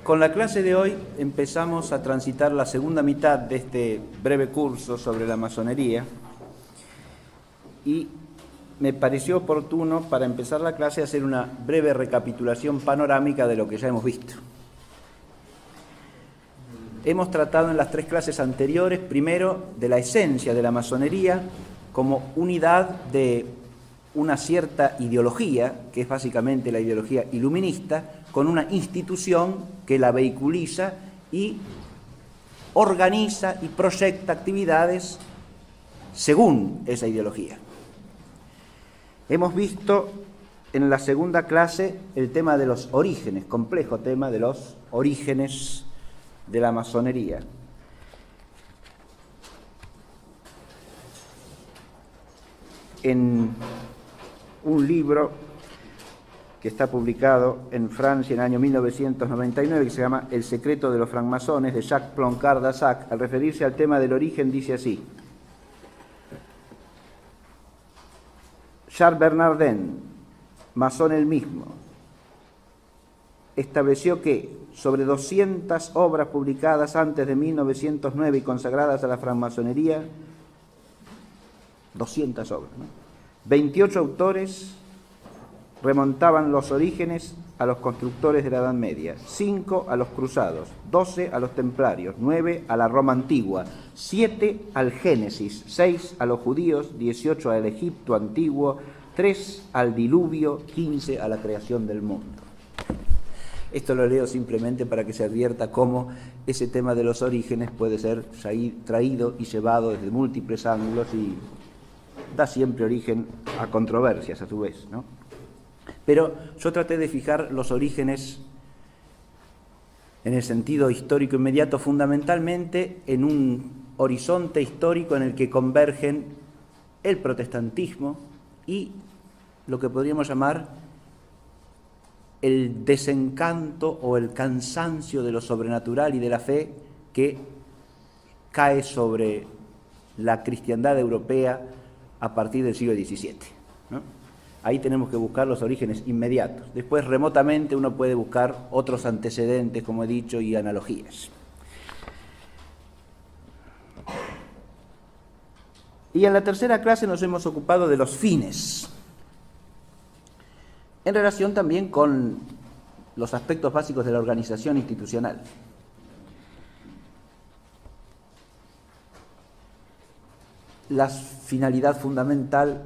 Con la clase de hoy empezamos a transitar la segunda mitad de este breve curso sobre la masonería y me pareció oportuno para empezar la clase hacer una breve recapitulación panorámica de lo que ya hemos visto. Hemos tratado en las tres clases anteriores, primero, de la esencia de la masonería como unidad de una cierta ideología, que es básicamente la ideología iluminista, con una institución que la vehiculiza y organiza y proyecta actividades según esa ideología. Hemos visto en la segunda clase el tema de los orígenes, complejo tema de los orígenes de la masonería. En un libro que está publicado en Francia en el año 1999, que se llama El secreto de los francmasones, de Jacques Ploncard d'Assac, al referirse al tema del origen, dice así: Charles Bernardin, masón él mismo, estableció que sobre 200 obras publicadas antes de 1909 y consagradas a la francmasonería, 200 obras, ¿no? 28 autores remontaban los orígenes a los constructores de la Edad Media, 5 a los cruzados, 12 a los templarios, 9 a la Roma antigua, 7 al Génesis, 6 a los judíos, 18 al Egipto antiguo, 3 al diluvio, 15 a la creación del mundo. Esto lo leo simplemente para que se advierta cómo ese tema de los orígenes puede ser traído y llevado desde múltiples ángulos y da siempre origen a controversias a su vez, ¿no? Pero yo traté de fijar los orígenes en el sentido histórico inmediato, fundamentalmente en un horizonte histórico en el que convergen el protestantismo y lo que podríamos llamar el desencanto o el cansancio de lo sobrenatural y de la fe que cae sobre la cristiandad europea a partir del siglo XVII, ¿no? Ahí tenemos que buscar los orígenes inmediatos. Después, remotamente, uno puede buscar otros antecedentes, como he dicho, y analogías. Y en la tercera clase nos hemos ocupado de los fines, en relación también con los aspectos básicos de la organización institucional. La finalidad fundamental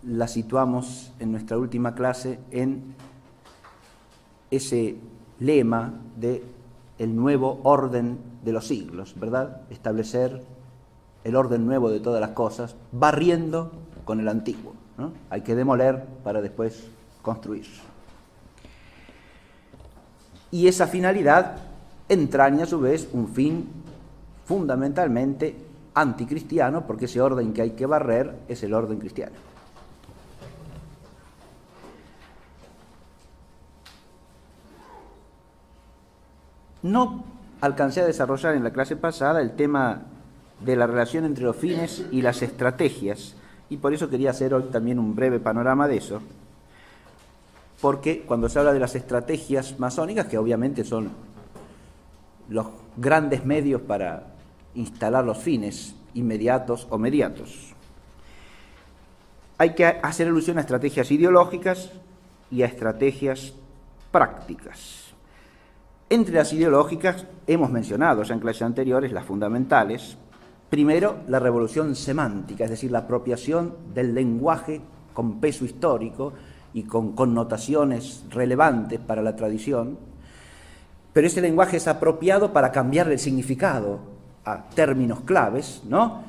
la situamos en nuestra última clase en ese lema de el nuevo orden de los siglos, ¿verdad? Establecer el orden nuevo de todas las cosas, barriendo con el antiguo, ¿no? Hay que demoler para después construir. Y esa finalidad entraña a su vez un fin fundamentalmente anticristiano, porque ese orden que hay que barrer es el orden cristiano. No alcancé a desarrollar en la clase pasada el tema de la relación entre los fines y las estrategias, y por eso quería hacer hoy también un breve panorama de eso, porque cuando se habla de las estrategias masónicas, que obviamente son los grandes medios para instalar los fines inmediatos o mediatos, hay que hacer alusión a estrategias ideológicas y a estrategias prácticas. Entre las ideológicas hemos mencionado ya en clases anteriores las fundamentales. Primero, la revolución semántica, es decir, la apropiación del lenguaje con peso histórico y con connotaciones relevantes para la tradición, pero ese lenguaje es apropiado para cambiarle el significado a términos claves, ¿no?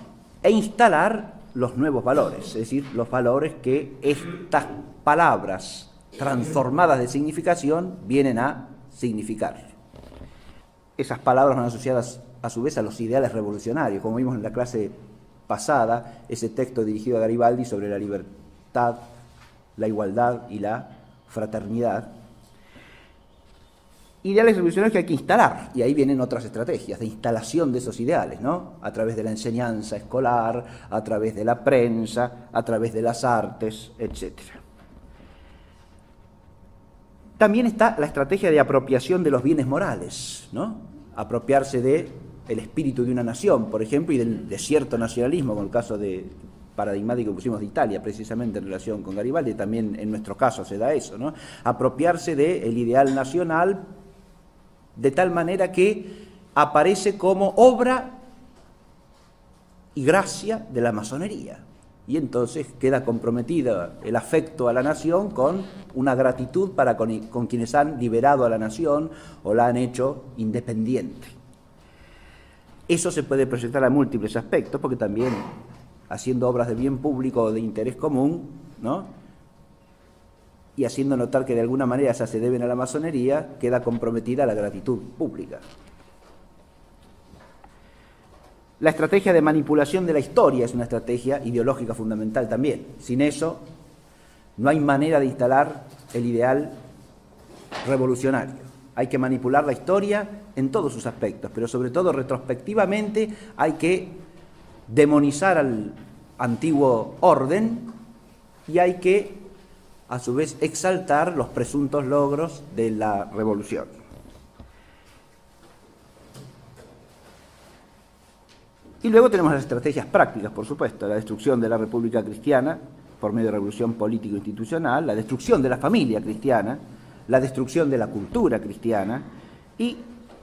E instalar los nuevos valores, es decir, los valores que estas palabras transformadas de significación vienen a significar. Esas palabras van asociadas a su vez a los ideales revolucionarios, como vimos en la clase pasada, ese texto dirigido a Garibaldi sobre la libertad, la igualdad y la fraternidad. Ideales revolucionarios que hay que instalar, y ahí vienen otras estrategias de instalación de esos ideales, ¿no? A través de la enseñanza escolar, a través de la prensa, a través de las artes, etc. También está la estrategia de apropiación de los bienes morales, ¿no? Apropiarse del espíritu de una nación, por ejemplo, y del cierto nacionalismo, como el caso paradigmático que pusimos de Italia, precisamente en relación con Garibaldi, también en nuestro caso se da eso, ¿no? Apropiarse del ideal nacional de tal manera que aparece como obra y gracia de la masonería. Y entonces queda comprometido el afecto a la nación con una gratitud para con quienes han liberado a la nación o la han hecho independiente. Eso se puede proyectar a múltiples aspectos, porque también haciendo obras de bien público o de interés común, ¿no? Y haciendo notar que de alguna manera esas se deben a la masonería, queda comprometida la gratitud pública. La estrategia de manipulación de la historia es una estrategia ideológica fundamental también. Sin eso, no hay manera de instalar el ideal revolucionario. Hay que manipular la historia en todos sus aspectos, pero sobre todo retrospectivamente hay que demonizar al antiguo orden y hay que, a su vez, exaltar los presuntos logros de la revolución. Y luego tenemos las estrategias prácticas, por supuesto, la destrucción de la República Cristiana por medio de revolución político-institucional, la destrucción de la familia cristiana, la destrucción de la cultura cristiana y,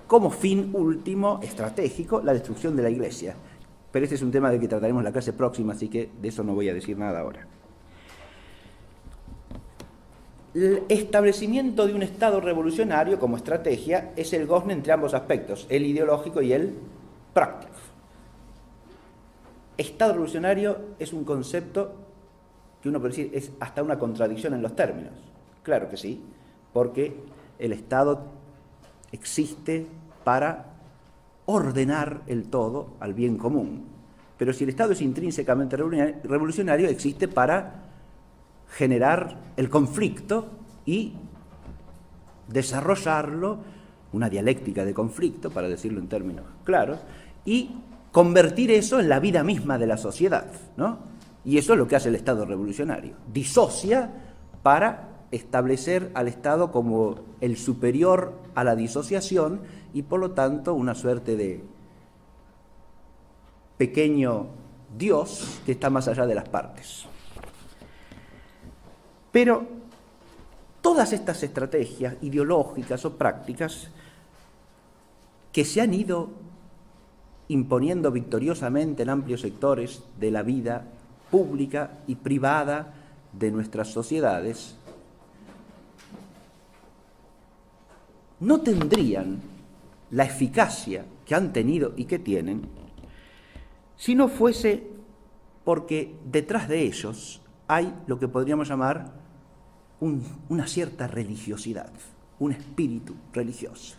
como fin último, estratégico, la destrucción de la Iglesia. Pero este es un tema del que trataremos en la clase próxima, así que de eso no voy a decir nada ahora. El establecimiento de un Estado revolucionario como estrategia es el gozne entre ambos aspectos, el ideológico y el práctico. Estado revolucionario es un concepto que uno puede decir es hasta una contradicción en los términos. Claro que sí, porque el Estado existe para ordenar el todo al bien común. Pero si el Estado es intrínsecamente revolucionario, existe para generar el conflicto y desarrollarlo, una dialéctica de conflicto, para decirlo en términos claros, y convertir eso en la vida misma de la sociedad, ¿no? Y eso es lo que hace el Estado revolucionario. Disocia para establecer al Estado como el superior a la disociación y por lo tanto una suerte de pequeño Dios que está más allá de las partes. Pero todas estas estrategias ideológicas o prácticas que se han ido imponiendo victoriosamente en amplios sectores de la vida pública y privada de nuestras sociedades, no tendrían la eficacia que han tenido y que tienen si no fuese porque detrás de ellos hay lo que podríamos llamar una cierta religiosidad, un espíritu religioso.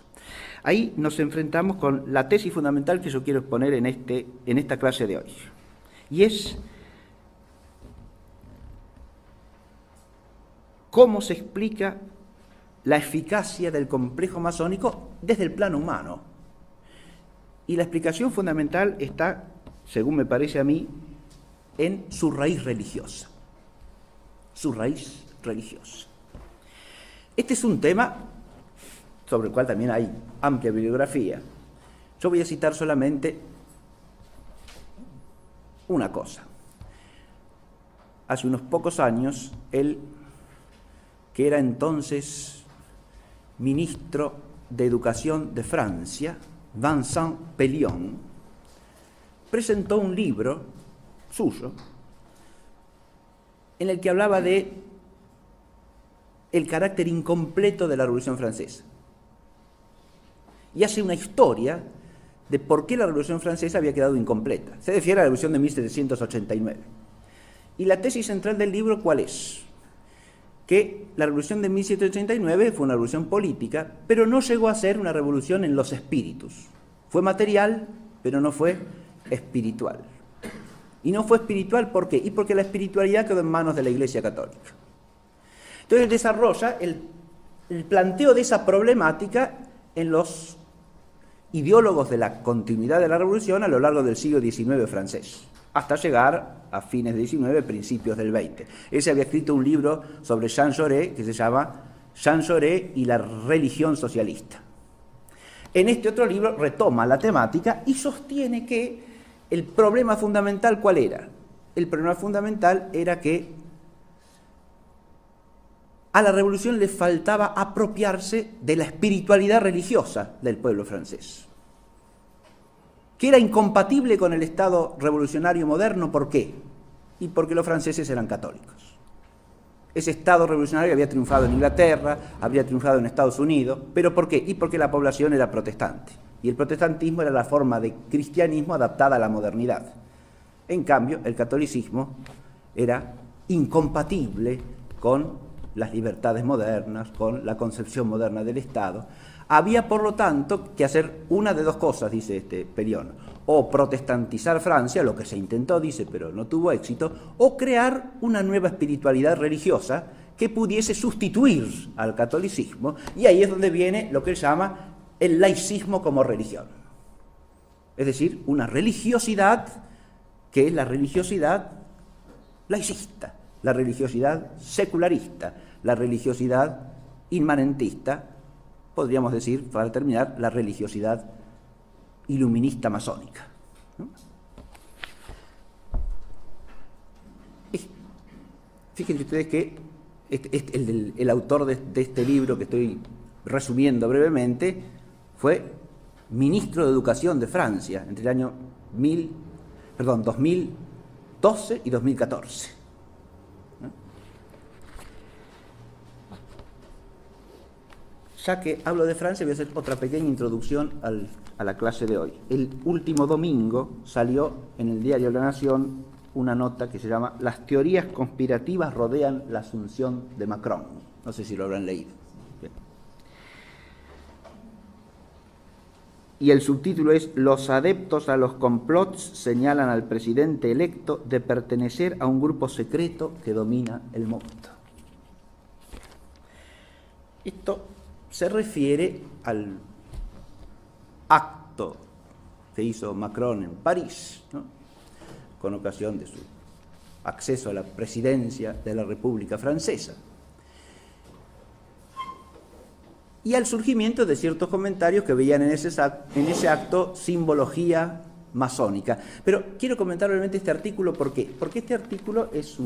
Ahí nos enfrentamos con la tesis fundamental que yo quiero exponer en esta clase de hoy. Y es cómo se explica la eficacia del complejo masónico desde el plano humano. Y la explicación fundamental está, según me parece a mí, en su raíz religiosa. Su raíz religiosa. Este es un tema sobre el cual también hay amplia bibliografía. Yo voy a citar solamente una cosa. Hace unos pocos años, él, que era entonces ministro de Educación de Francia, Vincent Peillon, presentó un libro suyo en el que hablaba de el carácter incompleto de la Revolución Francesa. Y hace una historia de por qué la Revolución Francesa había quedado incompleta. Se refiere a la Revolución de 1789. Y la tesis central del libro, ¿cuál es? Que la Revolución de 1789 fue una revolución política, pero no llegó a ser una revolución en los espíritus. Fue material, pero no fue espiritual. Y no fue espiritual, ¿por qué? Y porque la espiritualidad quedó en manos de la Iglesia Católica. Entonces desarrolla el planteo de esa problemática en los ideólogos de la continuidad de la revolución a lo largo del siglo XIX francés, hasta llegar a fines del XIX, principios del XX. Él se había escrito un libro sobre Jean Jaurès que se llama Jean Jaurès y la religión socialista. En este otro libro retoma la temática y sostiene que el problema fundamental, ¿cuál era? El problema fundamental era que a la revolución le faltaba apropiarse de la espiritualidad religiosa del pueblo francés, que era incompatible con el Estado revolucionario moderno. ¿Por qué? Y porque los franceses eran católicos. Ese Estado revolucionario había triunfado en Inglaterra, había triunfado en Estados Unidos, ¿pero por qué? Y porque la población era protestante, y el protestantismo era la forma de cristianismo adaptada a la modernidad. En cambio, el catolicismo era incompatible con las libertades modernas, con la concepción moderna del Estado. Había, por lo tanto, que hacer una de dos cosas, dice Pellion: o protestantizar Francia, lo que se intentó, dice, pero no tuvo éxito, o crear una nueva espiritualidad religiosa que pudiese sustituir al catolicismo, y ahí es donde viene lo que él llama el laicismo como religión. Es decir, una religiosidad que es la religiosidad laicista, la religiosidad secularista, la religiosidad inmanentista, podríamos decir, para terminar, la religiosidad iluminista masónica, ¿no? Fíjense ustedes que el autor de este libro que estoy resumiendo brevemente fue ministro de Educación de Francia entre el año 2012 y 2014. Ya que hablo de Francia, voy a hacer otra pequeña introducción a la clase de hoy. El último domingo salió en el diario La Nación una nota que se llama "Las teorías conspirativas rodean la asunción de Macron". No sé si lo habrán leído. Bien. Y el subtítulo es: "Los adeptos a los complots señalan al presidente electo de pertenecer a un grupo secreto que domina el mundo". Esto se refiere al acto que hizo Macron en París, ¿no?, con ocasión de su acceso a la presidencia de la República Francesa, y al surgimiento de ciertos comentarios que veían en ese acto simbología masónica. Pero quiero comentar brevemente este artículo. ¿Por qué? Porque este artículo es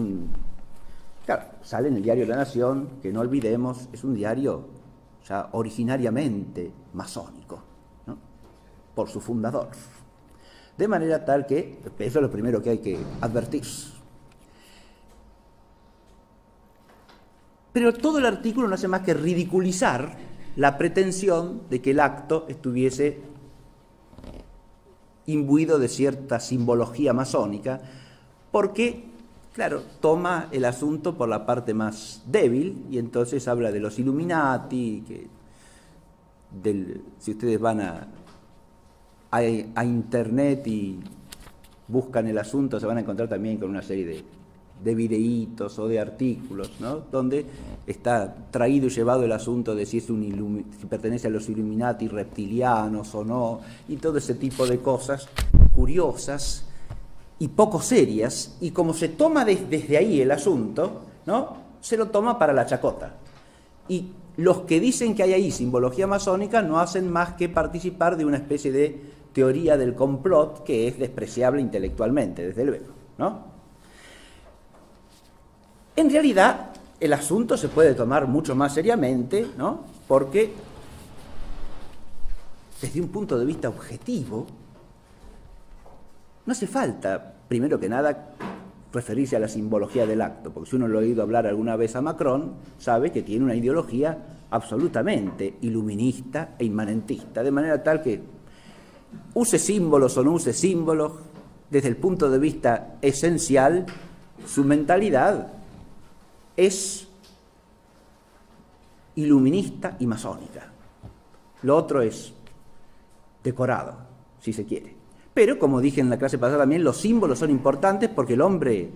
claro, sale en el diario La Nación, que no olvidemos, es un diario ya originariamente masónico, ¿no?, por su fundador. De manera tal que, eso es lo primero que hay que advertir. Pero todo el artículo no hace más que ridiculizar la pretensión de que el acto estuviese imbuido de cierta simbología masónica, porque, claro, toma el asunto por la parte más débil, y entonces habla de los Illuminati, si ustedes van a internet y buscan el asunto, se van a encontrar también con una serie de videitos o de artículos, ¿no?, donde está traído y llevado el asunto de si pertenece a los Illuminati reptilianos o no, y todo ese tipo de cosas curiosas y poco serias, y como se toma desde ahí el asunto, ¿no?, se lo toma para la chacota. Y los que dicen que hay ahí simbología masónica no hacen más que participar de una especie de teoría del complot que es despreciable intelectualmente, desde luego, ¿no? En realidad, el asunto se puede tomar mucho más seriamente, ¿no?, porque desde un punto de vista objetivo, no hace falta, primero que nada, referirse a la simbología del acto, porque si uno lo ha oído hablar alguna vez a Macron, sabe que tiene una ideología absolutamente iluminista e inmanentista, de manera tal que use símbolos o no use símbolos, desde el punto de vista esencial, su mentalidad es iluminista y masónica. Lo otro es decorado, si se quiere. Pero, como dije en la clase pasada también, los símbolos son importantes porque el hombre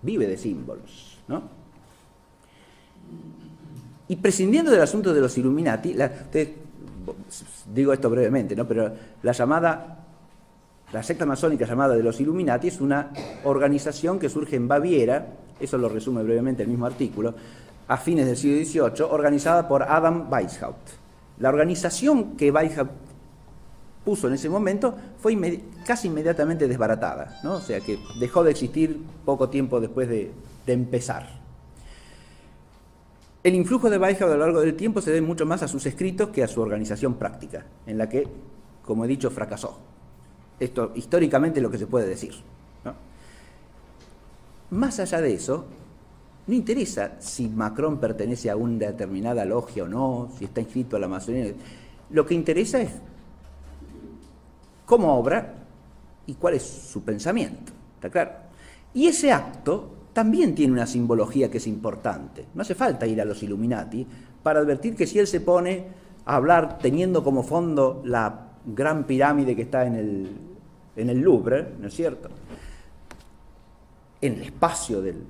vive de símbolos, ¿no? Y prescindiendo del asunto de los Illuminati, digo esto brevemente, ¿no?, pero la secta masónica llamada de los Illuminati es una organización que surge en Baviera, eso lo resume brevemente el mismo artículo, a fines del siglo XVIII, organizada por Adam Weishaupt. La organización que Weishaupt puso en ese momento fue casi inmediatamente desbaratada, ¿no? O sea que dejó de existir poco tiempo después de empezar. El influjo de Weishaupt a lo largo del tiempo se debe mucho más a sus escritos que a su organización práctica, en la que, como he dicho, fracasó. Esto históricamente es lo que se puede decir, ¿no? Más allá de eso, no interesa si Macron pertenece a una determinada logia o no, si está inscrito a la masonería. Lo que interesa es cómo obra y cuál es su pensamiento, ¿está claro? Y ese acto también tiene una simbología que es importante. No hace falta ir a los Illuminati para advertir que si él se pone a hablar teniendo como fondo la gran pirámide que está en el Louvre, ¿no es cierto?, en el espacio del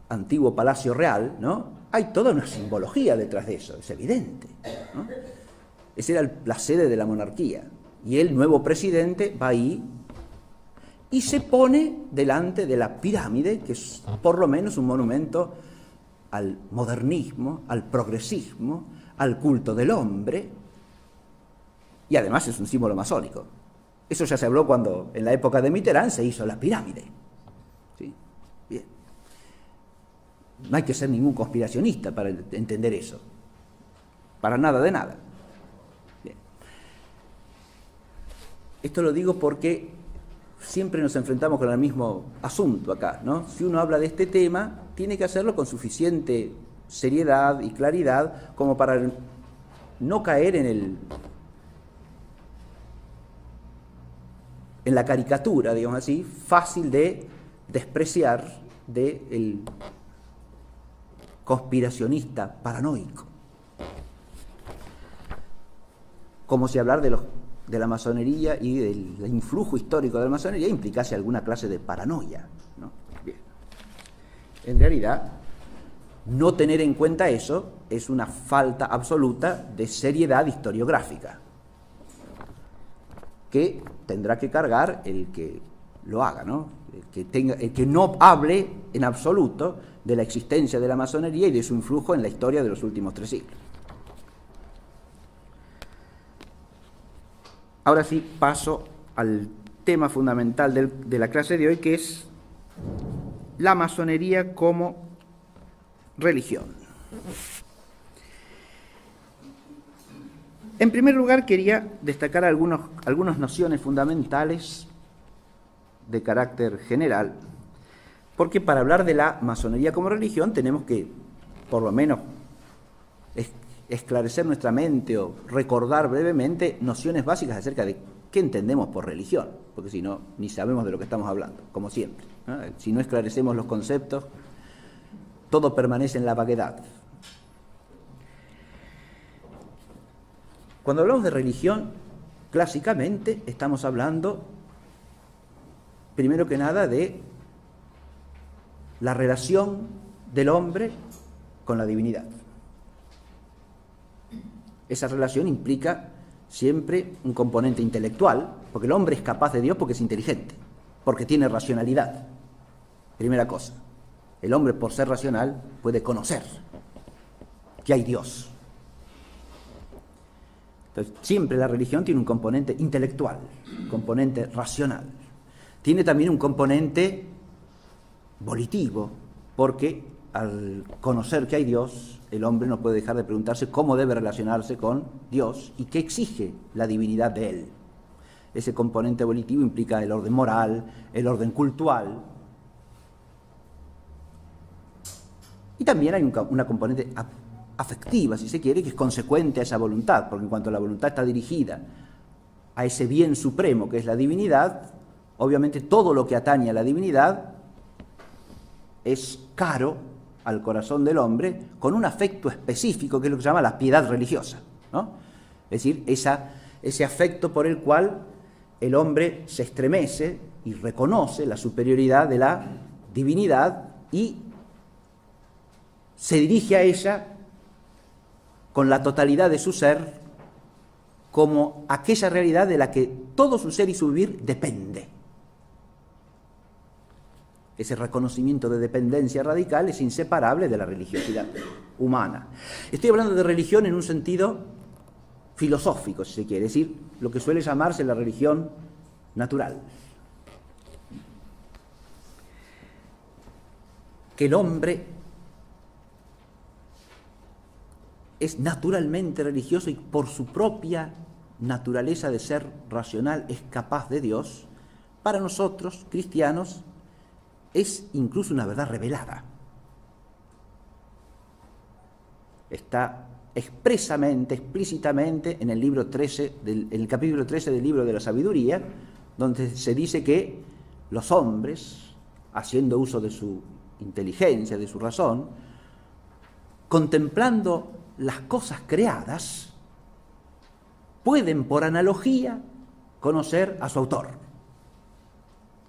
antiguo Palacio Real, ¿no?, hay toda una simbología detrás de eso, es evidente, ¿no? Esa era la sede de la monarquía. Y el nuevo presidente va ahí y se pone delante de la pirámide, que es por lo menos un monumento al modernismo, al progresismo, al culto del hombre, y además es un símbolo masónico. Eso ya se habló cuando en la época de Mitterrand se hizo la pirámide. ¿Sí? Bien. No hay que ser ningún conspiracionista para entender eso. Para nada de nada. Esto lo digo porque siempre nos enfrentamos con el mismo asunto acá, ¿no? Si uno habla de este tema, tiene que hacerlo con suficiente seriedad y claridad como para no caer en la caricatura, digamos así, fácil de despreciar del conspiracionista paranoico. Como si hablar de la masonería y del influjo histórico de la masonería implicase alguna clase de paranoia, ¿no? Bien. En realidad, no tener en cuenta eso es una falta absoluta de seriedad historiográfica, que tendrá que cargar el que lo haga, ¿no? El que no hable en absoluto de la existencia de la masonería y de su influjo en la historia de los últimos 3 siglos. Ahora sí paso al tema fundamental de la clase de hoy, que es la masonería como religión. En primer lugar, quería destacar algunas nociones fundamentales de carácter general, porque para hablar de la masonería como religión tenemos que, por lo menos, esclarecer nuestra mente o recordar brevemente nociones básicas acerca de qué entendemos por religión, porque si no, ni sabemos de lo que estamos hablando, como siempre, ¿no? Si no esclarecemos los conceptos, todo permanece en la vaguedad. Cuando hablamos de religión, clásicamente estamos hablando, primero que nada, de la relación del hombre con la divinidad. Esa relación implica siempre un componente intelectual, porque el hombre es capaz de Dios porque es inteligente, porque tiene racionalidad. Primera cosa, el hombre por ser racional puede conocer que hay Dios. Entonces, siempre la religión tiene un componente intelectual, un componente racional. Tiene también un componente volitivo, porque al conocer que hay Dios, el hombre no puede dejar de preguntarse cómo debe relacionarse con Dios y qué exige la divinidad de él. Ese componente volitivo implica el orden moral, el orden cultural. Y también hay una componente afectiva, si se quiere, que es consecuente a esa voluntad, porque en cuanto la voluntad está dirigida a ese bien supremo que es la divinidad, obviamente todo lo que atañe a la divinidad es caro al corazón del hombre, con un afecto específico, que es lo que se llama la piedad religiosa, ¿no? Es decir, ese afecto por el cual el hombre se estremece y reconoce la superioridad de la divinidad y se dirige a ella con la totalidad de su ser, como aquella realidad de la que todo su ser y su vivir depende. Ese reconocimiento de dependencia radical es inseparable de la religiosidad humana. Estoy hablando de religión en un sentido filosófico, si se quiere, es decir, lo que suele llamarse la religión natural. Que el hombre es naturalmente religioso y por su propia naturaleza de ser racional es capaz de Dios, para nosotros, cristianos, es incluso una verdad revelada. Está expresamente, explícitamente en el libro 13, en el capítulo 13 del libro de la sabiduría, donde se dice que los hombres, haciendo uso de su inteligencia, de su razón, contemplando las cosas creadas, pueden por analogía conocer a su autor,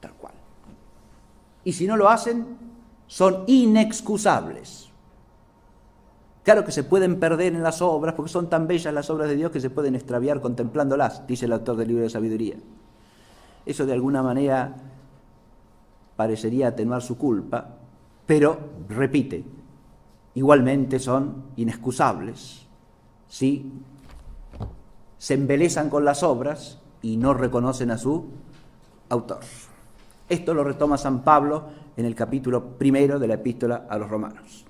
tal cual. Y si no lo hacen, son inexcusables. Claro que se pueden perder en las obras, porque son tan bellas las obras de Dios que se pueden extraviar contemplándolas, dice el autor del libro de sabiduría. Eso de alguna manera parecería atenuar su culpa, pero, repite, igualmente son inexcusables si se embelezan con las obras y no reconocen a su autor. Esto lo retoma San Pablo en el capítulo 1 de la Epístola a los Romanos.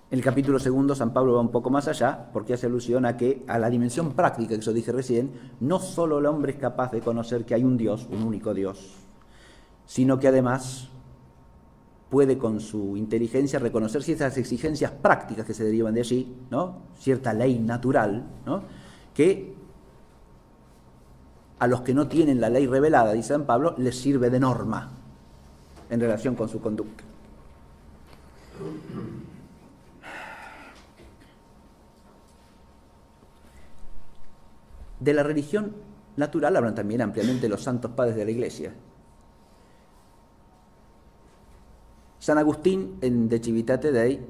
En el capítulo 2, San Pablo va un poco más allá, porque hace alusión a la dimensión práctica que yo dije recién. No solo el hombre es capaz de conocer que hay un Dios, un único Dios, sino que además puede con su inteligencia reconocer ciertas exigencias prácticas que se derivan de allí, ¿no? Cierta ley natural, ¿no? Que a los que no tienen la ley revelada, dice San Pablo, les sirve de norma en relación con su conducta. De la religión natural hablan también ampliamente los santos padres de la Iglesia. San Agustín, en De Civitate Dei,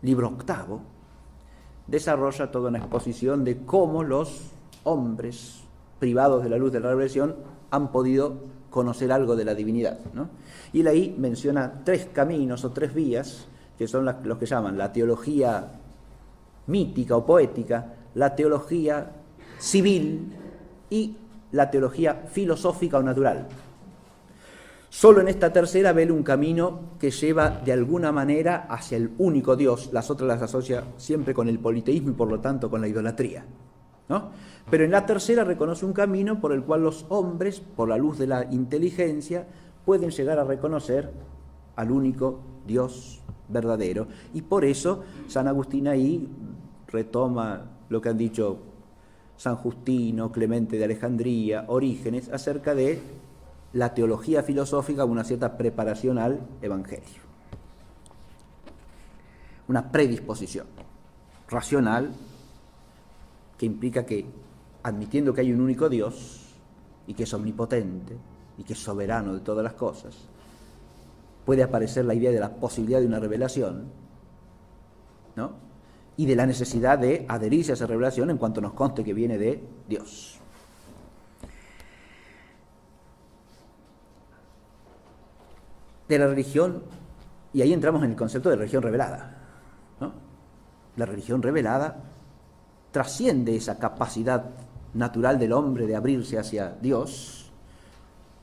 libro 8, desarrolla toda una exposición de cómo los hombres privados de la luz de la revelación han podido conocer algo de la divinidad, ¿no? Y él ahí menciona 3 caminos o 3 vías, que son los que llaman la teología mítica o poética, la teología civil y la teología filosófica o natural. Solo en esta tercera ve un camino que lleva de alguna manera hacia el único Dios. Las otras las asocia siempre con el politeísmo y por lo tanto con la idolatría, ¿no? Pero en la tercera reconoce un camino por el cual los hombres, por la luz de la inteligencia, pueden llegar a reconocer al único Dios verdadero. Y por eso San Agustín ahí retoma lo que han dicho San Justino, Clemente de Alejandría, Orígenes, acerca de la teología filosófica, una cierta preparación al Evangelio. Una predisposición racional que implica que, admitiendo que hay un único Dios y que es omnipotente y que es soberano de todas las cosas, puede aparecer la idea de la posibilidad de una revelación, ¿no? Y de la necesidad de adherirse a esa revelación en cuanto nos conste que viene de Dios. De la religión, y ahí entramos en el concepto de religión revelada, ¿no? La religión revelada trasciende esa capacidad natural del hombre de abrirse hacia Dios,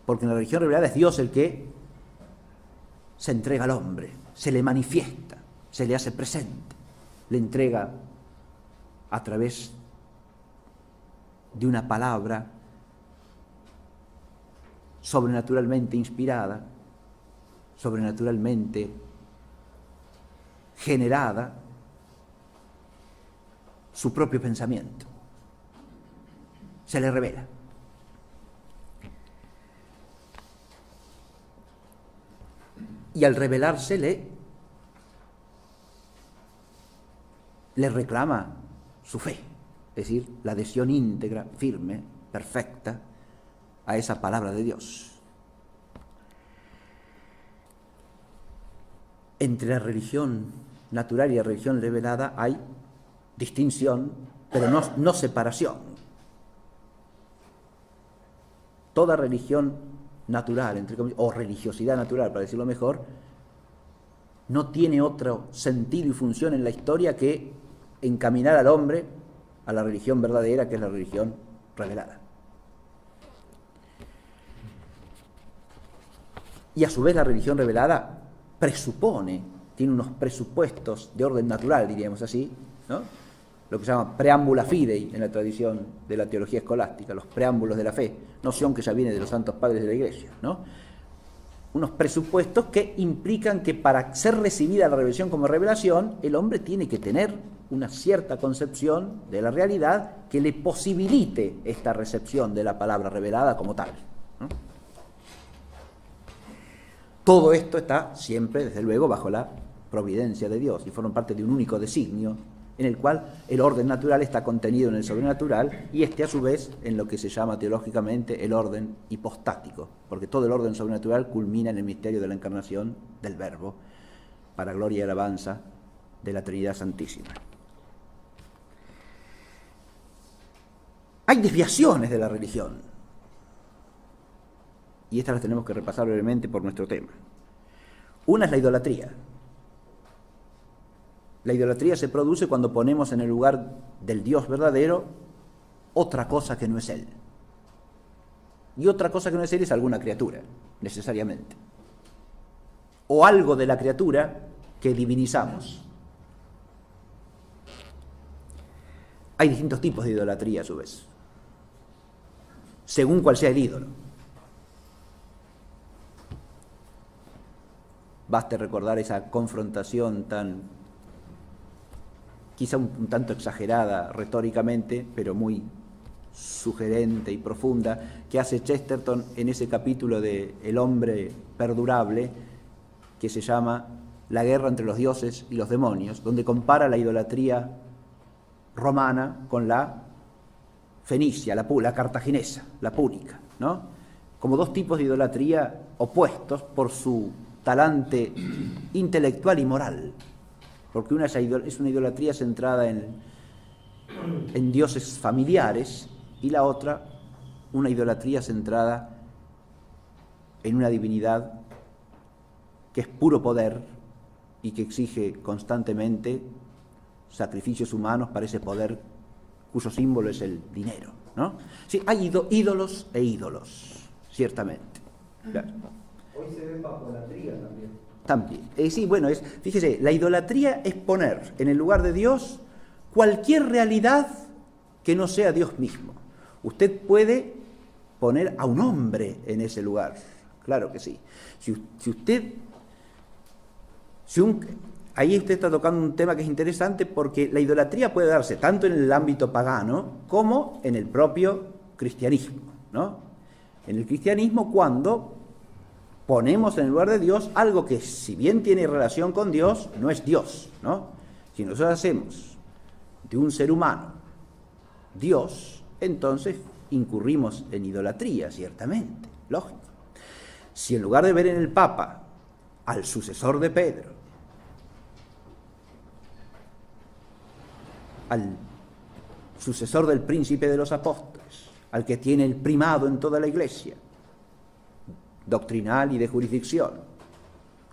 porque en la religión revelada es Dios el que se entrega al hombre, se le manifiesta, se le hace presente, le entrega a través de una palabra sobrenaturalmente inspirada, sobrenaturalmente generada, su propio pensamiento. Se le revela. Y al revelársele, le reclama su fe, es decir, la adhesión íntegra, firme, perfecta a esa palabra de Dios. Entre la religión natural y la religión revelada hay distinción, pero no separación. toda religión natural, entre comillas, o religiosidad natural, para decirlo mejor, no tiene otro sentido y función en la historia que encaminar al hombre a la religión verdadera, que es la religión revelada. Y a su vez la religión revelada tiene unos presupuestos de orden natural, diríamos así, ¿no? Lo que se llama preámbula fidei en la tradición de la teología escolástica, los preámbulos de la fe, noción que ya viene de los santos padres de la Iglesia, ¿no? Unos presupuestos que implican que para ser recibida la revelación como revelación, el hombre tiene que tener una cierta concepción de la realidad que le posibilite esta recepción de la palabra revelada como tal, ¿no? Todo esto está siempre, desde luego, bajo la providencia de Dios y forma parte de un único designio en el cual el orden natural está contenido en el sobrenatural y a su vez en lo que se llama teológicamente el orden hipostático, porque todo el orden sobrenatural culmina en el misterio de la encarnación del Verbo, para gloria y alabanza de la Trinidad Santísima. Hay desviaciones de la religión, y estas las tenemos que repasar brevemente por nuestro tema. Una es la idolatría. La idolatría se produce cuando ponemos en el lugar del Dios verdadero otra cosa que no es Él. Y otra cosa que no es Él es alguna criatura, necesariamente. O algo de la criatura que divinizamos. Hay distintos tipos de idolatría a su vez, según cuál sea el ídolo. Baste recordar esa confrontación quizá un tanto exagerada retóricamente, pero muy sugerente y profunda, que hace Chesterton en ese capítulo de El hombre perdurable, que se llama La guerra entre los dioses y los demonios, donde compara la idolatría romana con la fenicia, la cartaginesa, la púnica, ¿no? Como dos tipos de idolatría opuestos por su talante intelectual y moral, porque una es una idolatría centrada en dioses familiares y la otra una idolatría centrada en una divinidad que es puro poder y que exige constantemente sacrificios humanos para ese poder cuyo símbolo es el dinero, ¿no? Sí, hay ídolos e ídolos, ciertamente. Claro. Hoy se ve papolatría también. También. Sí, bueno, fíjese, la idolatría es poner en el lugar de Dios cualquier realidad que no sea Dios mismo. Usted puede poner a un hombre en ese lugar, claro que sí. Ahí usted está tocando un tema que es interesante, porque la idolatría puede darse tanto en el ámbito pagano como en el propio cristianismo, ¿no? En el cristianismo, cuando ponemos en el lugar de Dios algo que, si bien tiene relación con Dios, no es Dios, ¿no? Si nosotros hacemos de un ser humano Dios, entonces incurrimos en idolatría, ciertamente, lógico. Si en lugar de ver en el Papa al sucesor de Pedro, al sucesor del príncipe de los apóstoles, al que tiene el primado en toda la Iglesia, doctrinal y de jurisdicción,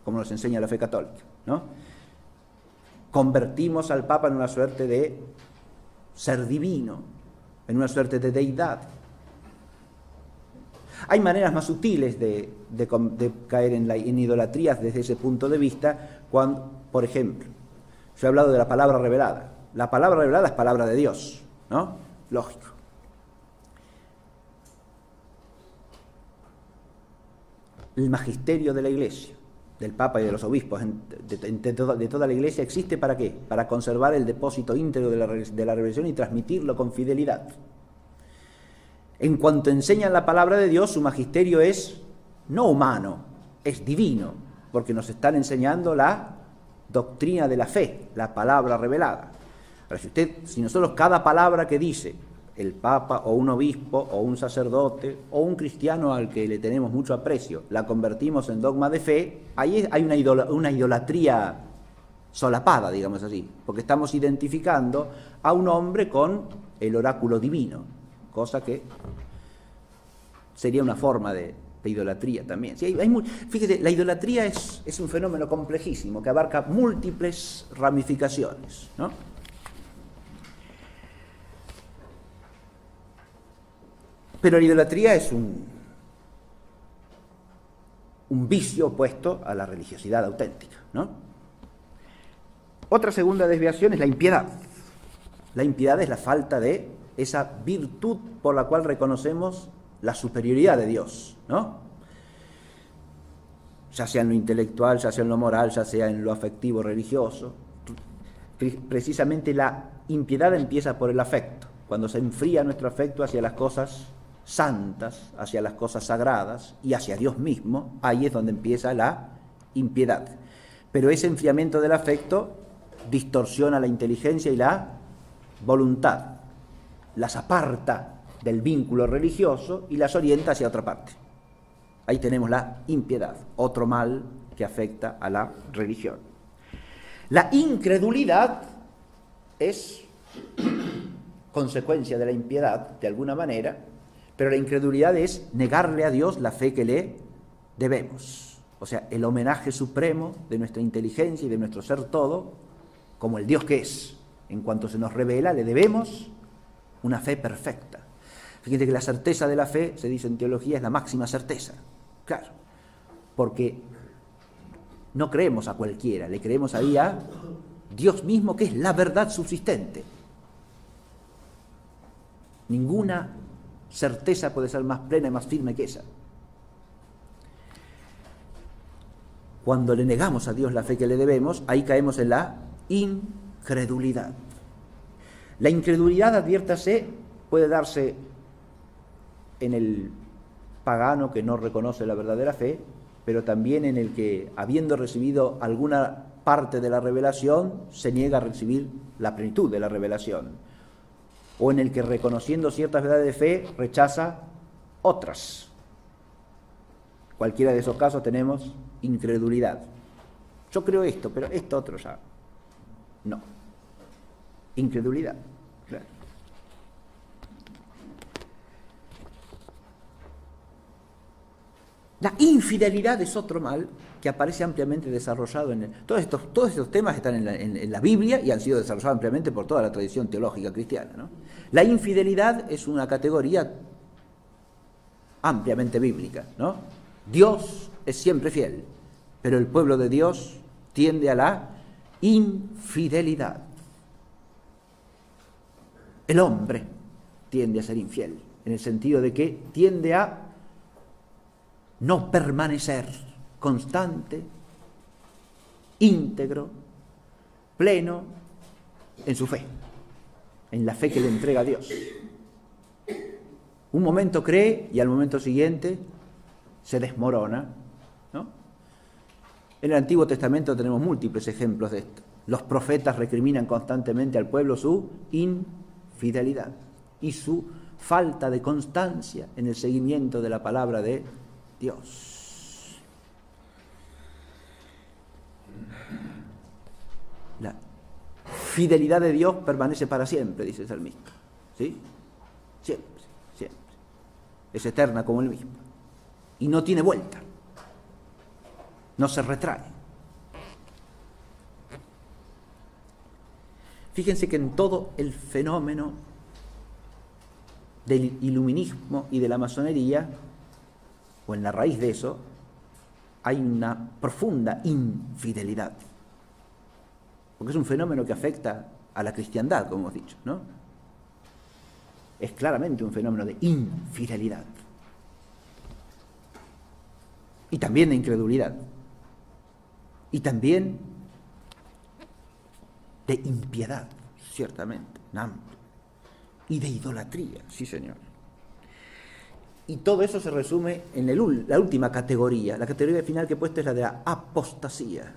como nos enseña la fe católica, ¿no? Convertimos al Papa en una suerte de ser divino, en una suerte de deidad. Hay maneras más sutiles de caer en idolatrías desde ese punto de vista, cuando, por ejemplo, yo he hablado de la palabra revelada. La palabra revelada es palabra de Dios, ¿no? Lógico. El magisterio de la Iglesia, del Papa y de los obispos, de toda la Iglesia, existe ¿para qué? Para conservar el depósito íntegro de la revelación y transmitirlo con fidelidad. En cuanto enseñan la palabra de Dios, su magisterio es no humano, es divino, porque nos están enseñando la doctrina de la fe, la palabra revelada. Ahora, si nosotros cada palabra que dice el Papa o un obispo o un sacerdote o un cristiano al que le tenemos mucho aprecio, la convertimos en dogma de fe, ahí hay una idolatría solapada, digamos así, porque estamos identificando a un hombre con el oráculo divino, cosa que sería una forma de idolatría también. Sí, fíjate, la idolatría es un fenómeno complejísimo que abarca múltiples ramificaciones, ¿no? Pero la idolatría es un vicio opuesto a la religiosidad auténtica, ¿no? Otra segunda desviación es la impiedad. La impiedad es la falta de esa virtud por la cual reconocemos la superioridad de Dios, ¿no? Ya sea en lo intelectual, ya sea en lo moral, ya sea en lo afectivo religioso. Precisamente la impiedad empieza por el afecto. Cuando se enfría nuestro afecto hacia las cosas santas, hacia las cosas sagradas y hacia Dios mismo, ahí es donde empieza la impiedad. Pero ese enfriamiento del afecto distorsiona la inteligencia y la voluntad, las aparta del vínculo religioso y las orienta hacia otra parte. Ahí tenemos la impiedad, otro mal que afecta a la religión. La incredulidad es consecuencia de la impiedad, de alguna manera, pero la incredulidad es negarle a Dios la fe que le debemos. O sea, el homenaje supremo de nuestra inteligencia y de nuestro ser todo, como el Dios que es. En cuanto se nos revela, le debemos una fe perfecta. Fíjense que la certeza de la fe, se dice en teología, es la máxima certeza. Claro, porque no creemos a cualquiera, le creemos ahí a Dios mismo, que es la verdad subsistente. Ninguna certeza puede ser más plena y más firme que esa. Cuando le negamos a Dios la fe que le debemos, ahí caemos en la incredulidad. La incredulidad, adviértase, puede darse en el pagano que no reconoce la verdadera fe, pero también en el que, habiendo recibido alguna parte de la revelación, se niega a recibir la plenitud de la revelación, o en el que, reconociendo ciertas verdades de fe, rechaza otras. Cualquiera de esos casos tenemos incredulidad. Yo creo esto, pero esto otro ya no. Incredulidad, claro. La infidelidad es otro mal que aparece ampliamente desarrollado en todos estos temas están en la Biblia y han sido desarrollados ampliamente por toda la tradición teológica cristiana, ¿no? La infidelidad es una categoría ampliamente bíblica, ¿no? Dios es siempre fiel, pero el pueblo de Dios tiende a la infidelidad. El hombre tiende a ser infiel, en el sentido de que tiende a no permanecer constante, íntegro, pleno en su fe, en la fe que le entrega a Dios. Un momento cree y al momento siguiente se desmorona, ¿no? En el Antiguo Testamento tenemos múltiples ejemplos de esto. Los profetas recriminan constantemente al pueblo su infidelidad y su falta de constancia en el seguimiento de la palabra de Dios. La fidelidad de Dios permanece para siempre, dice el salmista. ¿Sí? Siempre, siempre. Es eterna como Él mismo. Y no tiene vuelta. No se retrae. Fíjense que en todo el fenómeno del iluminismo y de la masonería, o en la raíz de eso, hay una profunda infidelidad. Porque es un fenómeno que afecta a la cristiandad, como hemos dicho, ¿no? Es claramente un fenómeno de infidelidad. Y también de incredulidad. Y también de impiedad, ciertamente, y de idolatría, sí señor. Y todo eso se resume en la última categoría. La categoría final que he puesto es la de la apostasía.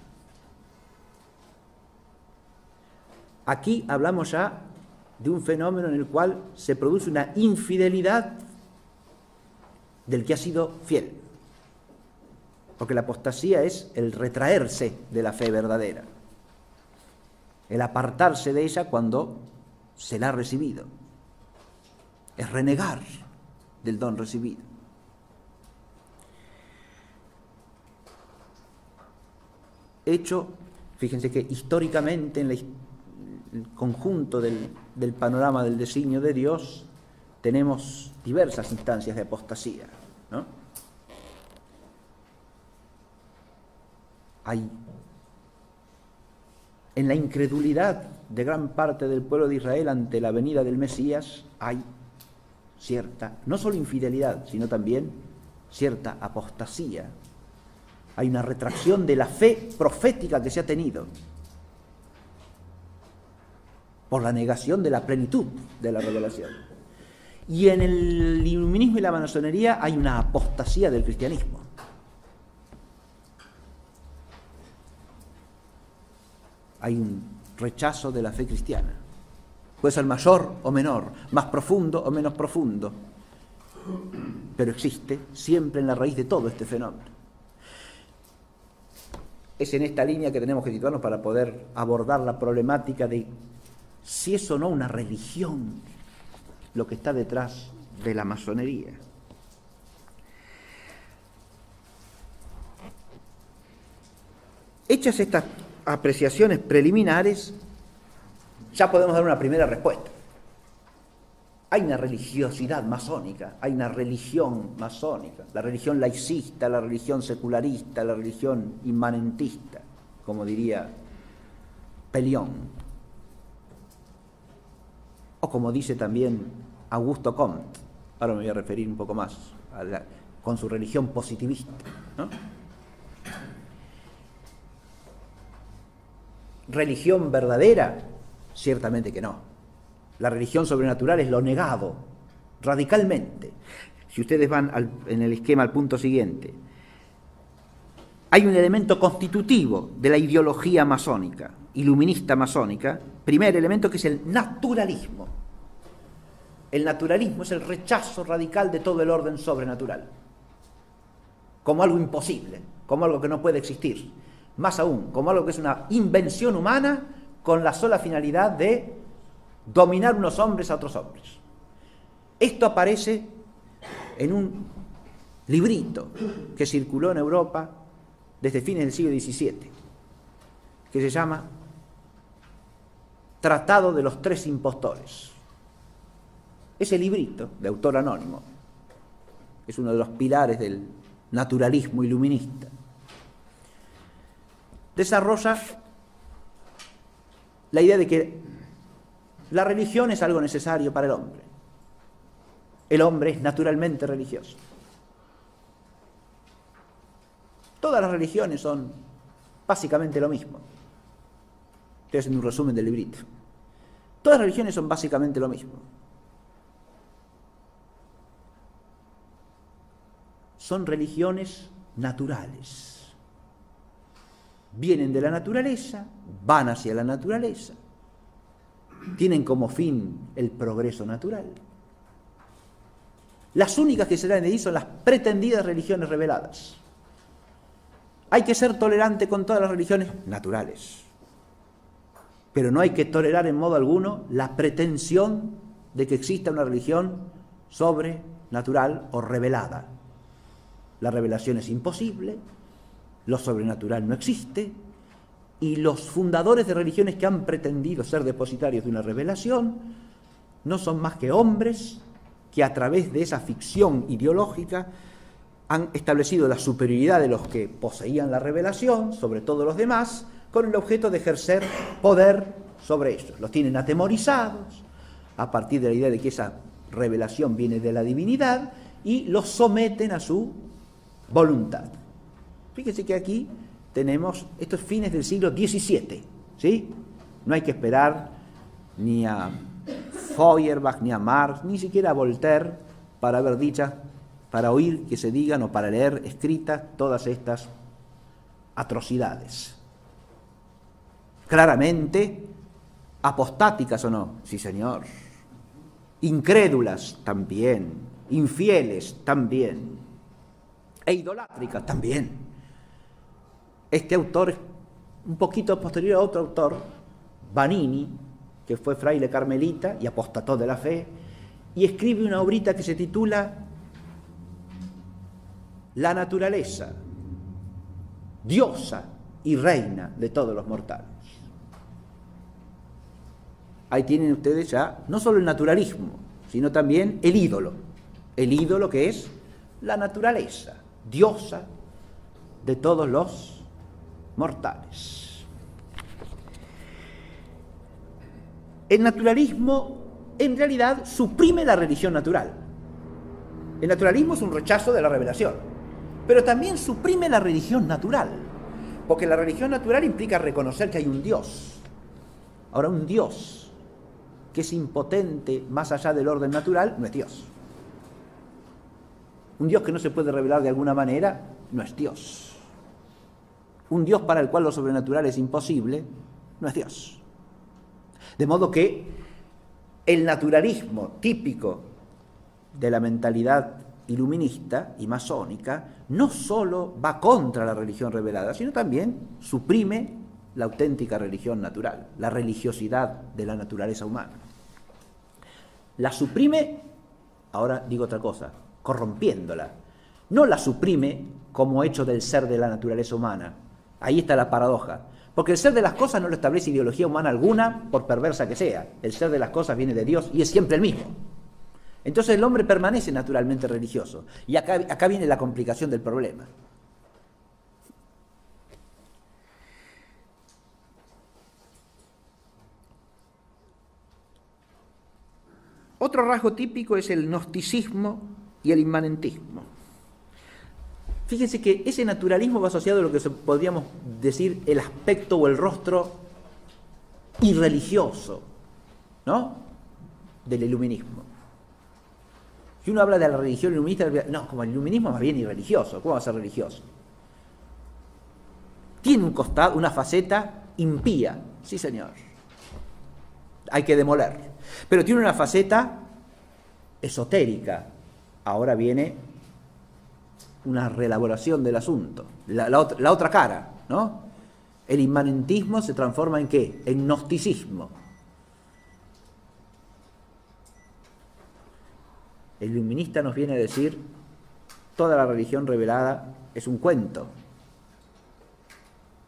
Aquí hablamos ya de un fenómeno en el cual se produce una infidelidad del que ha sido fiel. Porque la apostasía es el retraerse de la fe verdadera, el apartarse de ella cuando se la ha recibido, es renegar del don recibido. hecho, fíjense que históricamente en el conjunto del panorama del designio de Dios tenemos diversas instancias de apostasía, ¿no? Hay en la incredulidad de gran parte del pueblo de Israel ante la venida del Mesías hay cierta, no solo infidelidad, sino también cierta apostasía. Hay una retracción de la fe profética que se ha tenido por la negación de la plenitud de la revelación. Y en el iluminismo y la masonería hay una apostasía del cristianismo. Hay un rechazo de la fe cristiana. Puede ser mayor o menor, más profundo o menos profundo, pero existe siempre en la raíz de todo este fenómeno. Es en esta línea que tenemos que situarnos para poder abordar la problemática de si es o no una religión lo que está detrás de la masonería. Hechas estas apreciaciones preliminares, ya podemos dar una primera respuesta. Hay una religiosidad masónica, hay una religión masónica, la religión laicista, la religión secularista, la religión inmanentista, como diría Pelión. O como dice también Augusto Comte, ahora me voy a referir un poco más con su religión positivista, ¿no? ¿Religión verdadera? Ciertamente que no. La religión sobrenatural es lo negado, radicalmente. Si ustedes van en el esquema al punto siguiente, hay un elemento constitutivo de la ideología masónica, iluminista masónica, primer elemento, que es el naturalismo. El naturalismo es el rechazo radical de todo el orden sobrenatural, como algo imposible, como algo que no puede existir, más aún, como algo que es una invención humana con la sola finalidad de dominar unos hombres a otros hombres. Esto aparece en un librito que circuló en Europa desde fines del siglo XVII, que se llama Tratado de los Tres Impostores. Ese librito, de autor anónimo, es uno de los pilares del naturalismo iluminista. Desarrolla la idea de que la religión es algo necesario para el hombre. El hombre es naturalmente religioso. Todas las religiones son básicamente lo mismo. Estoy haciendo un resumen del librito. Todas las religiones son básicamente lo mismo. Son religiones naturales. Vienen de la naturaleza, van hacia la naturaleza, tienen como fin el progreso natural. Las únicas que se dan de ahí son las pretendidas religiones reveladas. Hay que ser tolerante con todas las religiones naturales, pero no hay que tolerar en modo alguno la pretensión de que exista una religión sobrenatural o revelada. La revelación es imposible, lo sobrenatural no existe, y los fundadores de religiones que han pretendido ser depositarios de una revelación no son más que hombres que a través de esa ficción ideológica han establecido la superioridad de los que poseían la revelación sobre todos los demás, con el objeto de ejercer poder sobre ellos. Los tienen atemorizados a partir de la idea de que esa revelación viene de la divinidad y los someten a su voluntad. Fíjense que aquí tenemos estos fines del siglo XVII, ¿sí? No hay que esperar ni a Feuerbach, ni a Marx, ni siquiera a Voltaire para ver dichas, para oír que se digan o para leer escritas todas estas atrocidades. Claramente, apostáticas o no, sí señor. Incrédulas también, infieles también, e idolátricas también. Este autor es un poquito posterior a otro autor, Vanini, que fue fraile carmelita y apostató de la fe, y escribe una obrita que se titula La naturaleza, diosa y reina de todos los mortales. Ahí tienen ustedes ya no solo el naturalismo, sino también el ídolo que es la naturaleza, diosa de todos los mortales. El naturalismo en realidad suprime la religión natural. El naturalismo es un rechazo de la revelación, pero también suprime la religión natural, porque la religión natural implica reconocer que hay un Dios. Ahora, un Dios que es impotente más allá del orden natural no es Dios. Un Dios que no se puede revelar de alguna manera no es Dios. Un Dios para el cual lo sobrenatural es imposible no es Dios. De modo que el naturalismo típico de la mentalidad iluminista y masónica no solo va contra la religión revelada, sino también suprime la auténtica religión natural, la religiosidad de la naturaleza humana. La suprime, ahora digo otra cosa, corrompiéndola. No la suprime como hecho del ser de la naturaleza humana. Ahí está la paradoja. Porque el ser de las cosas no lo establece ideología humana alguna, por perversa que sea. El ser de las cosas viene de Dios y es siempre el mismo. Entonces el hombre permanece naturalmente religioso. Y acá viene la complicación del problema. Otro rasgo típico es el gnosticismo y el inmanentismo. Fíjense que ese naturalismo va asociado a lo que podríamos decir el aspecto o el rostro irreligioso, ¿no?, del iluminismo. Si uno habla de la religión iluminista, no, como el iluminismo es más bien irreligioso. ¿Cómo va a ser religioso? Tiene un costado, una faceta impía, sí señor. Hay que demoler. Pero tiene una faceta esotérica. Ahora viene una reelaboración del asunto, la otra cara, ¿no? El inmanentismo se transforma ¿en qué? En gnosticismo. El iluminista nos viene a decir, toda la religión revelada es un cuento,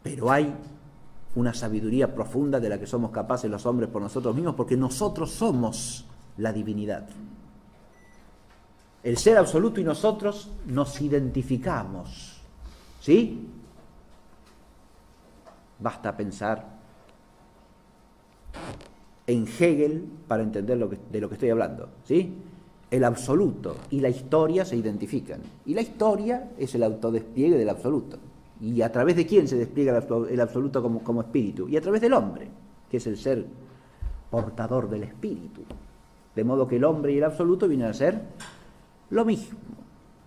pero hay una sabiduría profunda de la que somos capaces los hombres por nosotros mismos, porque nosotros somos la divinidad. El ser absoluto y nosotros nos identificamos, ¿sí? Basta pensar en Hegel para entender de lo que estoy hablando, ¿sí? El absoluto y la historia se identifican, y la historia es el autodespliegue del absoluto. ¿Y a través de quién se despliega el absoluto como espíritu? Y a través del hombre, que es el ser portador del espíritu. De modo que el hombre y el absoluto vienen a ser lo mismo.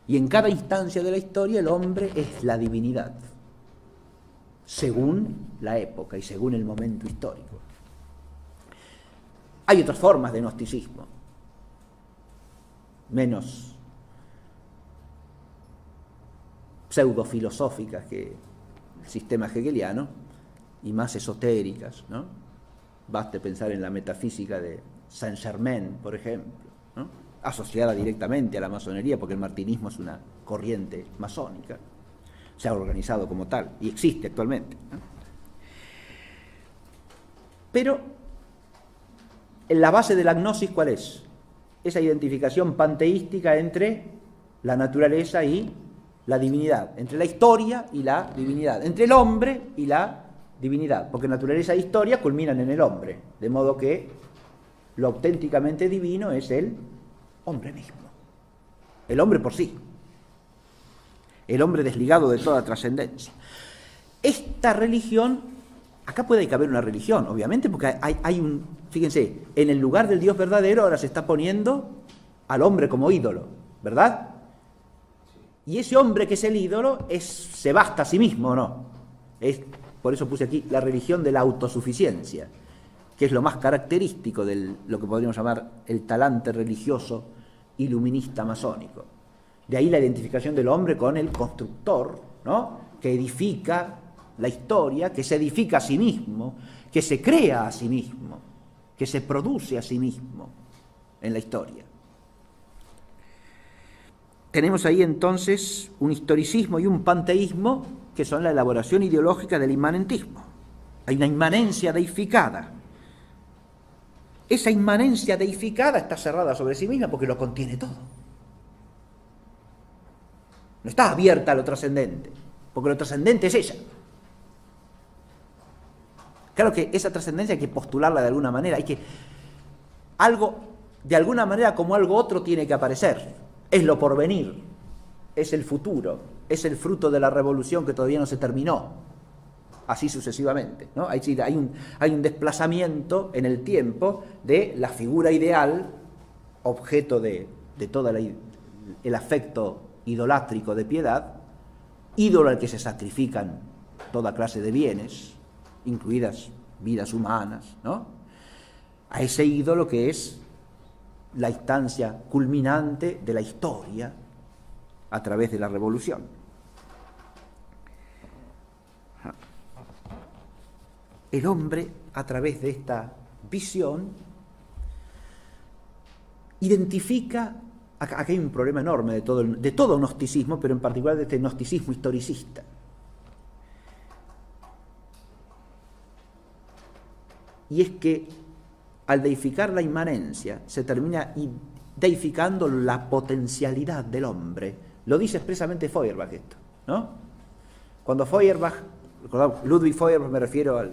Y en cada instancia de la historia el hombre es la divinidad, según la época y según el momento histórico. Hay otras formas de gnosticismo, menos pseudofilosóficas que el sistema hegeliano y más esotéricas, ¿no? Baste pensar en la metafísica de Saint-Germain, por ejemplo, ¿no?, asociada directamente a la masonería, porque el martinismo es una corriente masónica, se ha organizado como tal y existe actualmente, ¿no? Pero en la base de la gnosis, ¿cuál es? Esa identificación panteística entre la naturaleza y la divinidad, entre la historia y la divinidad, entre el hombre y la divinidad, porque naturaleza e historia culminan en el hombre, de modo que lo auténticamente divino es el hombre mismo, el hombre por sí, el hombre desligado de toda trascendencia. Esta religión, acá puede caber una religión, obviamente, porque hay un, fíjense, en el lugar del Dios verdadero ahora se está poniendo al hombre como ídolo, ¿verdad? Y ese hombre que es el ídolo se basta a sí mismo, ¿no? Por eso puse aquí la religión de la autosuficiencia, que es lo más característico de lo que podríamos llamar el talante religioso iluminista masónico. De ahí la identificación del hombre con el constructor, ¿no?, que edifica la historia, que se edifica a sí mismo, que se crea a sí mismo, que se produce a sí mismo en la historia. Tenemos ahí entonces un historicismo y un panteísmo que son la elaboración ideológica del inmanentismo. Hay una inmanencia deificada. Esa inmanencia deificada está cerrada sobre sí misma porque lo contiene todo. No está abierta a lo trascendente, porque lo trascendente es ella. Claro que esa trascendencia hay que postularla de alguna manera, hay que algo, de alguna manera, como algo otro tiene que aparecer. Es lo porvenir, es el futuro, es el fruto de la revolución que todavía no se terminó. Así sucesivamente, ¿no? Hay un desplazamiento en el tiempo de la figura ideal, objeto de todo el afecto idolátrico de piedad, ídolo al que se sacrifican toda clase de bienes, incluidas vidas humanas, ¿no? A ese ídolo que es la instancia culminante de la historia a través de la revolución. El hombre, a través de esta visión, identifica, aquí hay un problema enorme de todo gnosticismo, pero en particular de este gnosticismo historicista. Y es que al deificar la inmanencia se termina deificando la potencialidad del hombre. Lo dice expresamente Feuerbach esto, ¿no? Cuando Feuerbach, Ludwig Feuerbach, me refiero a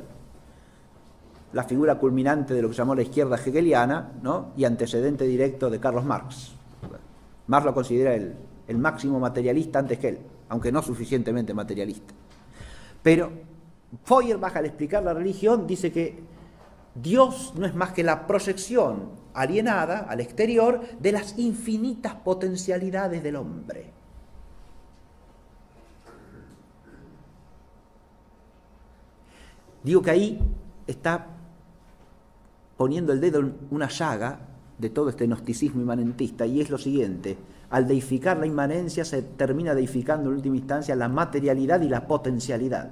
la figura culminante de lo que se llamó la izquierda hegeliana, ¿no? Y antecedente directo de Carlos Marx. Marx lo considera el máximo materialista antes que él, aunque no suficientemente materialista. Pero Feuerbach, al explicar la religión, dice que Dios no es más que la proyección alienada al exterior de las infinitas potencialidades del hombre. Digo que ahí está poniendo el dedo en una llaga de todo este gnosticismo inmanentista, y es lo siguiente: al deificar la inmanencia se termina deificando en última instancia la materialidad y la potencialidad.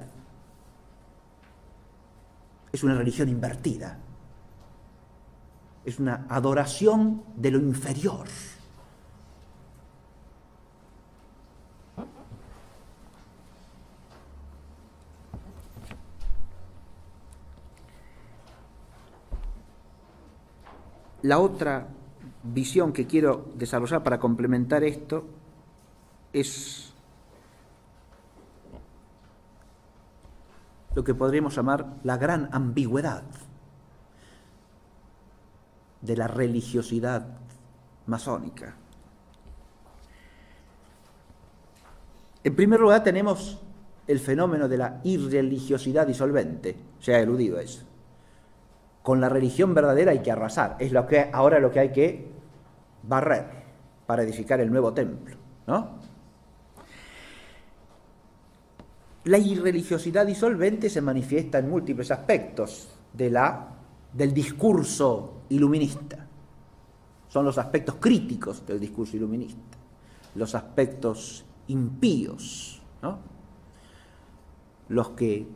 Es una religión invertida, es una adoración de lo inferior. La otra visión que quiero desarrollar para complementar esto es lo que podríamos llamar la gran ambigüedad de la religiosidad masónica. En primer lugar tenemos el fenómeno de la irreligiosidad disolvente, se ha eludido eso. Con la religión verdadera hay que arrasar, es ahora lo que hay que barrer para edificar el nuevo templo, ¿no? La irreligiosidad disolvente se manifiesta en múltiples aspectos del discurso iluminista. Son los aspectos críticos del discurso iluminista, los aspectos impíos, ¿no? Los que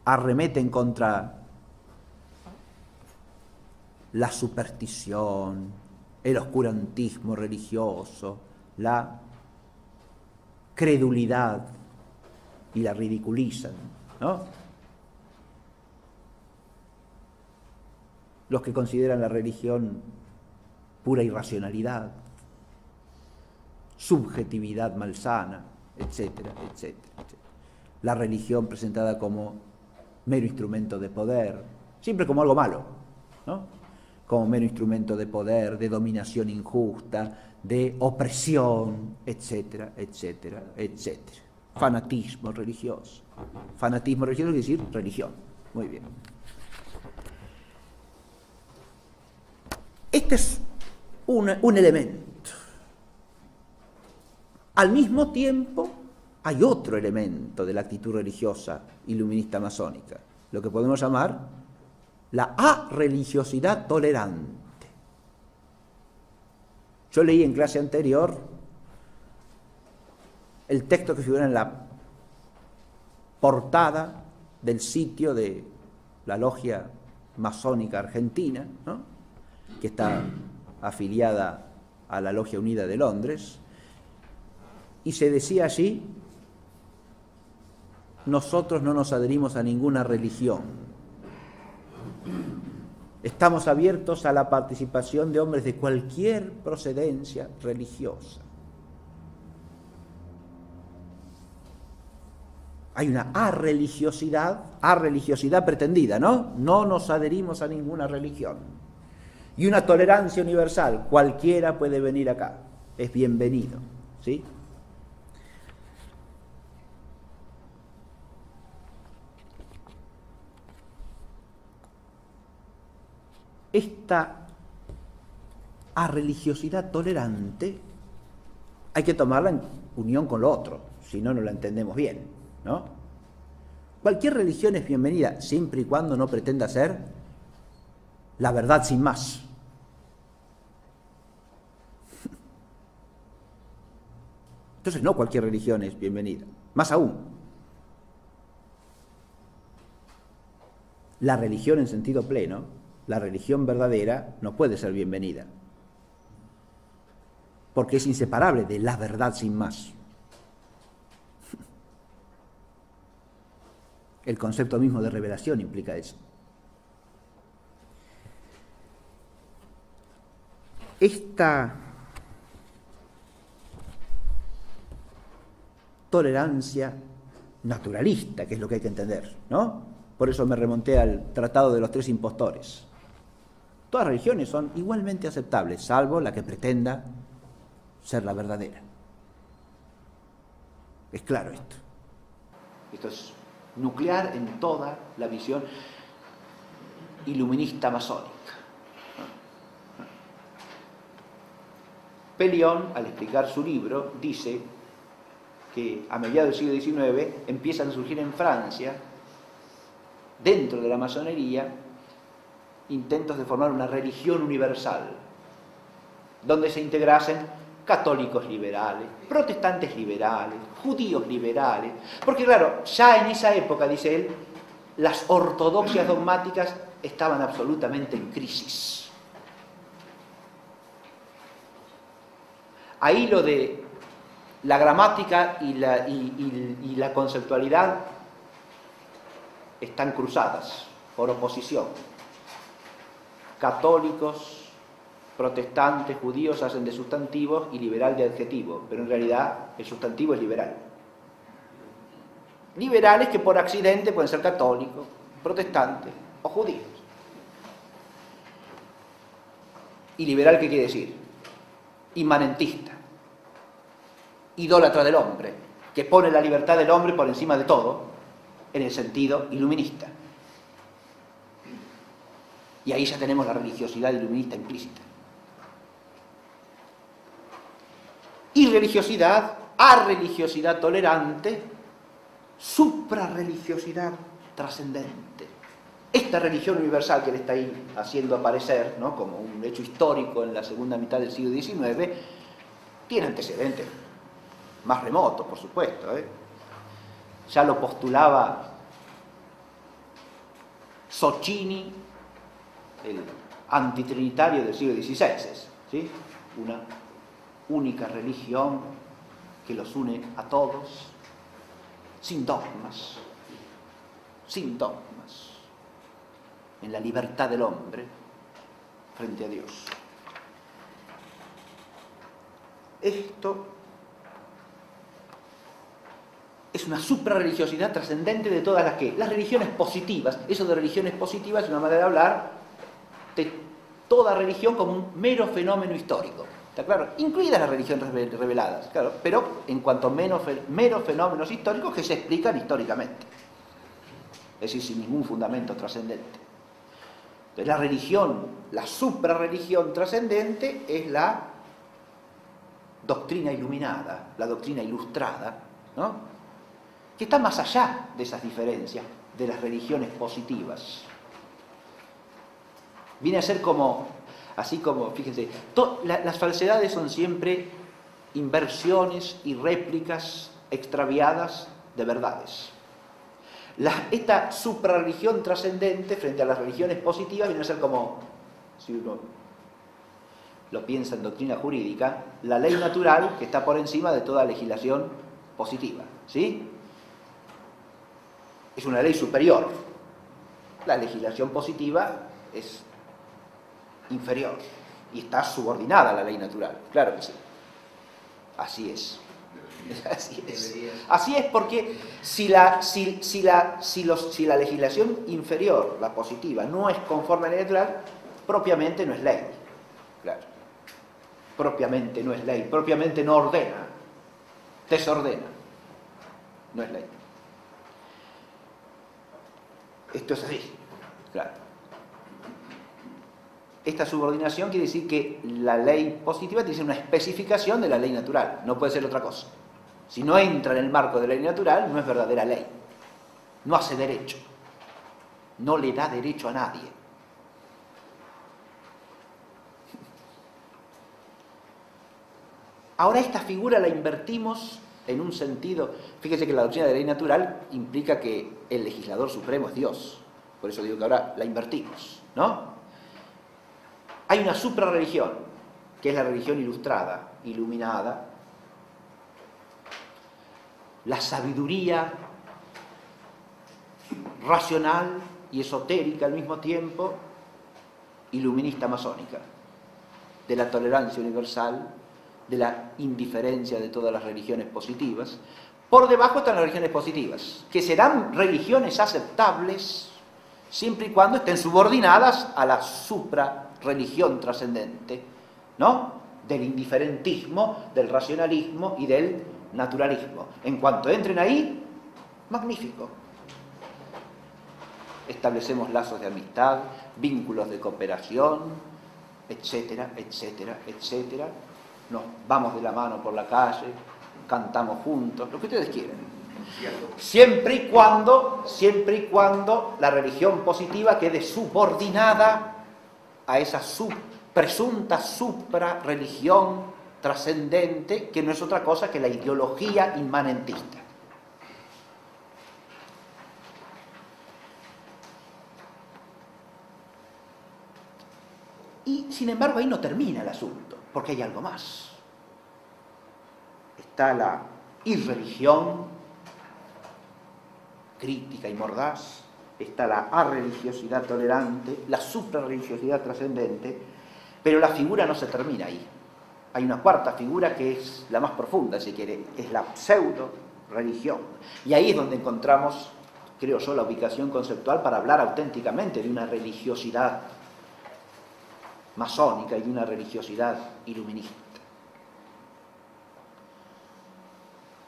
arremeten contra la superstición, el oscurantismo religioso, la credulidad, y la ridiculizan, ¿no? Los que consideran la religión pura irracionalidad, subjetividad malsana, etcétera, etcétera, etcétera. La religión presentada como mero instrumento de poder, siempre como algo malo, ¿no? Como mero instrumento de poder, de dominación injusta, de opresión, etcétera, etcétera, etcétera. Fanatismo religioso. Fanatismo religioso quiere decir religión. Muy bien. Este es un elemento. Al mismo tiempo, hay otro elemento de la actitud religiosa iluminista masónica, lo que podemos llamar la arreligiosidad tolerante. Yo leí en clase anterior el texto que figura en la portada del sitio de la logia masónica argentina, ¿no? Que está afiliada a la Logia Unida de Londres, y se decía allí nosotros no nos adherimos a ninguna religión. Estamos abiertos a la participación de hombres de cualquier procedencia religiosa. Hay una arreligiosidad pretendida, ¿no? No nos adherimos a ninguna religión. Y una tolerancia universal, cualquiera puede venir acá, es bienvenido, ¿sí? Esta arreligiosidad tolerante hay que tomarla en unión con lo otro, si no, no la entendemos bien, ¿no? Cualquier religión es bienvenida, siempre y cuando no pretenda ser la verdad sin más. Entonces no cualquier religión es bienvenida, más aún. La religión en sentido pleno, la religión verdadera, no puede ser bienvenida, porque es inseparable de la verdad sin más. El concepto mismo de revelación implica eso. Esta tolerancia naturalista, que es lo que hay que entender, ¿no? Por eso me remonté al Tratado de los Tres Impostores. Todas las religiones son igualmente aceptables, salvo la que pretenda ser la verdadera. Es claro esto. Esto es nuclear en toda la visión iluminista masónica. Pellion, al explicar su libro, dice que a mediados del siglo XIX empiezan a surgir en Francia, dentro de la masonería, intentos de formar una religión universal, donde se integrasen católicos liberales, protestantes liberales, judíos liberales, porque claro, ya en esa época, dice él, las ortodoxias dogmáticas estaban absolutamente en crisis. Ahí lo de la gramática y la conceptualidad están cruzadas por oposición. Católicos, protestantes, judíos hacen de sustantivos y liberal de adjetivo, pero en realidad el sustantivo es liberal. Liberales que por accidente pueden ser católicos, protestantes o judíos. ¿Y liberal qué quiere decir? Inmanentista, idólatra del hombre, que pone la libertad del hombre por encima de todo, en el sentido iluminista. Y ahí ya tenemos la religiosidad iluminista implícita. Irreligiosidad, arreligiosidad tolerante, suprarreligiosidad trascendente. Esta religión universal que él está ahí haciendo aparecer, ¿no?, como un hecho histórico en la segunda mitad del siglo XIX, tiene antecedentes más remotos, por supuesto, ¿eh? Ya lo postulaba Socini, el antitrinitario del siglo XVI, ¿sí? Una única religión que los une a todos, sin dogmas, en la libertad del hombre frente a Dios. Esto es una suprarreligiosidad trascendente de todas las religiones positivas. Eso de religiones positivas es una manera de hablar de toda religión como un mero fenómeno histórico. ¿Está claro? Incluidas las religiones reveladas, claro, pero en cuanto a meros fenómenos históricos que se explican históricamente. Es decir, sin ningún fundamento trascendente. Entonces, la religión, la suprarreligión trascendente es la doctrina iluminada, la doctrina ilustrada, ¿no?, que está más allá de esas diferencias de las religiones positivas. Viene a ser como, así como, fíjense, las falsedades son siempre inversiones y réplicas extraviadas de verdades. Esta suprarreligión trascendente frente a las religiones positivas viene a ser como, si uno lo piensa en doctrina jurídica, la ley natural que está por encima de toda legislación positiva, ¿sí? es una ley superior. La legislación positiva es inferior y está subordinada a la ley natural, claro que sí. Así es. Así es. Así es porque si la legislación inferior, la positiva, no es conforme a la ley natural, propiamente no es ley. Claro. Propiamente no es ley, propiamente no ordena, desordena. No es ley. Esto es así, claro. Esta subordinación quiere decir que la ley positiva tiene que ser una especificación de la ley natural, no puede ser otra cosa. Si no entra en el marco de la ley natural, no es verdadera ley. No hace derecho. No le da derecho a nadie. Ahora esta figura la invertimos en un sentido. Fíjese que la doctrina de la ley natural implica que el legislador supremo es Dios. Por eso digo que ahora la invertimos, ¿no? Hay una suprarreligión, que es la religión ilustrada, iluminada, la sabiduría racional y esotérica al mismo tiempo, iluminista masónica, de la tolerancia universal, de la indiferencia de todas las religiones positivas. Por debajo están las religiones positivas, que serán religiones aceptables siempre y cuando estén subordinadas a la suprarreligión trascendente, ¿no? Del indiferentismo, del racionalismo y del naturalismo. En cuanto entren ahí, magnífico. Establecemos lazos de amistad, vínculos de cooperación, etcétera, etcétera, etcétera. Nos vamos de la mano por la calle, cantamos juntos, lo que ustedes quieran. Siempre y cuando la religión positiva quede subordinada a esa presunta suprarreligión trascendente, que no es otra cosa que la ideología inmanentista. Y sin embargo ahí no termina el asunto, porque hay algo más. Está la irreligión crítica y mordaz, está la arreligiosidad tolerante, la suprarreligiosidad trascendente, pero la figura no se termina ahí. Hay una cuarta figura que es la más profunda, si quiere, es la pseudo-religión. Y ahí es donde encontramos, creo yo, la ubicación conceptual para hablar auténticamente de una religiosidad masónica y de una religiosidad iluminista.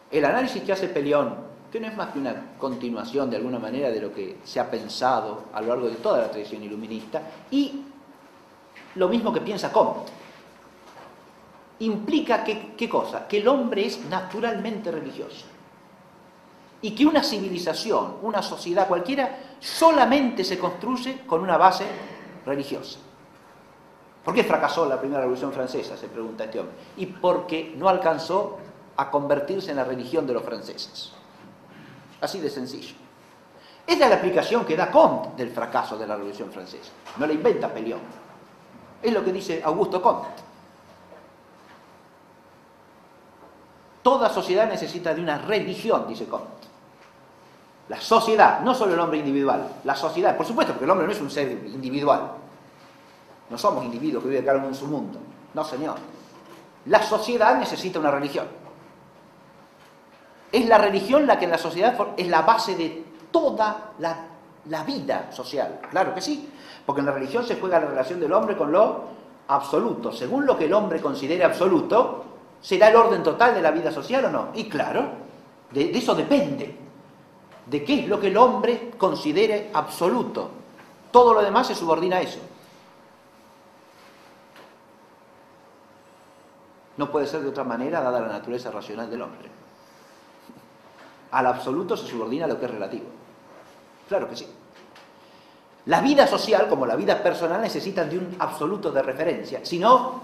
El análisis que hace Pellion, que no es más que una continuación de alguna manera de lo que se ha pensado a lo largo de toda la tradición iluminista, y lo mismo que piensa Comte, implica que, ¿qué cosa? Que el hombre es naturalmente religioso y que una civilización, una sociedad cualquiera, solamente se construye con una base religiosa. ¿Por qué fracasó la primera revolución francesa?, se pregunta este hombre. Y porque no alcanzó a convertirse en la religión de los franceses. Así de sencillo. Esta es la explicación que da Comte del fracaso de la revolución francesa. No la inventa Pellion. Es lo que dice Augusto Comte. Toda sociedad necesita de una religión, dice Comte. La sociedad, no solo el hombre individual, la sociedad, por supuesto, porque el hombre no es un ser individual. No somos individuos que viven cada uno en su mundo. No, señor. La sociedad necesita una religión. Es la religión la que en la sociedad es la base de toda la vida social. Claro que sí. Porque en la religión se juega la relación del hombre con lo absoluto. Según lo que el hombre considere absoluto, ¿será el orden total de la vida social o no? Y claro, de eso depende. De qué es lo que el hombre considere absoluto. Todo lo demás se subordina a eso. No puede ser de otra manera dada la naturaleza racional del hombre. Al absoluto se subordina lo que es relativo. Claro que sí. La vida social, como la vida personal, necesitan de un absoluto de referencia. Si no,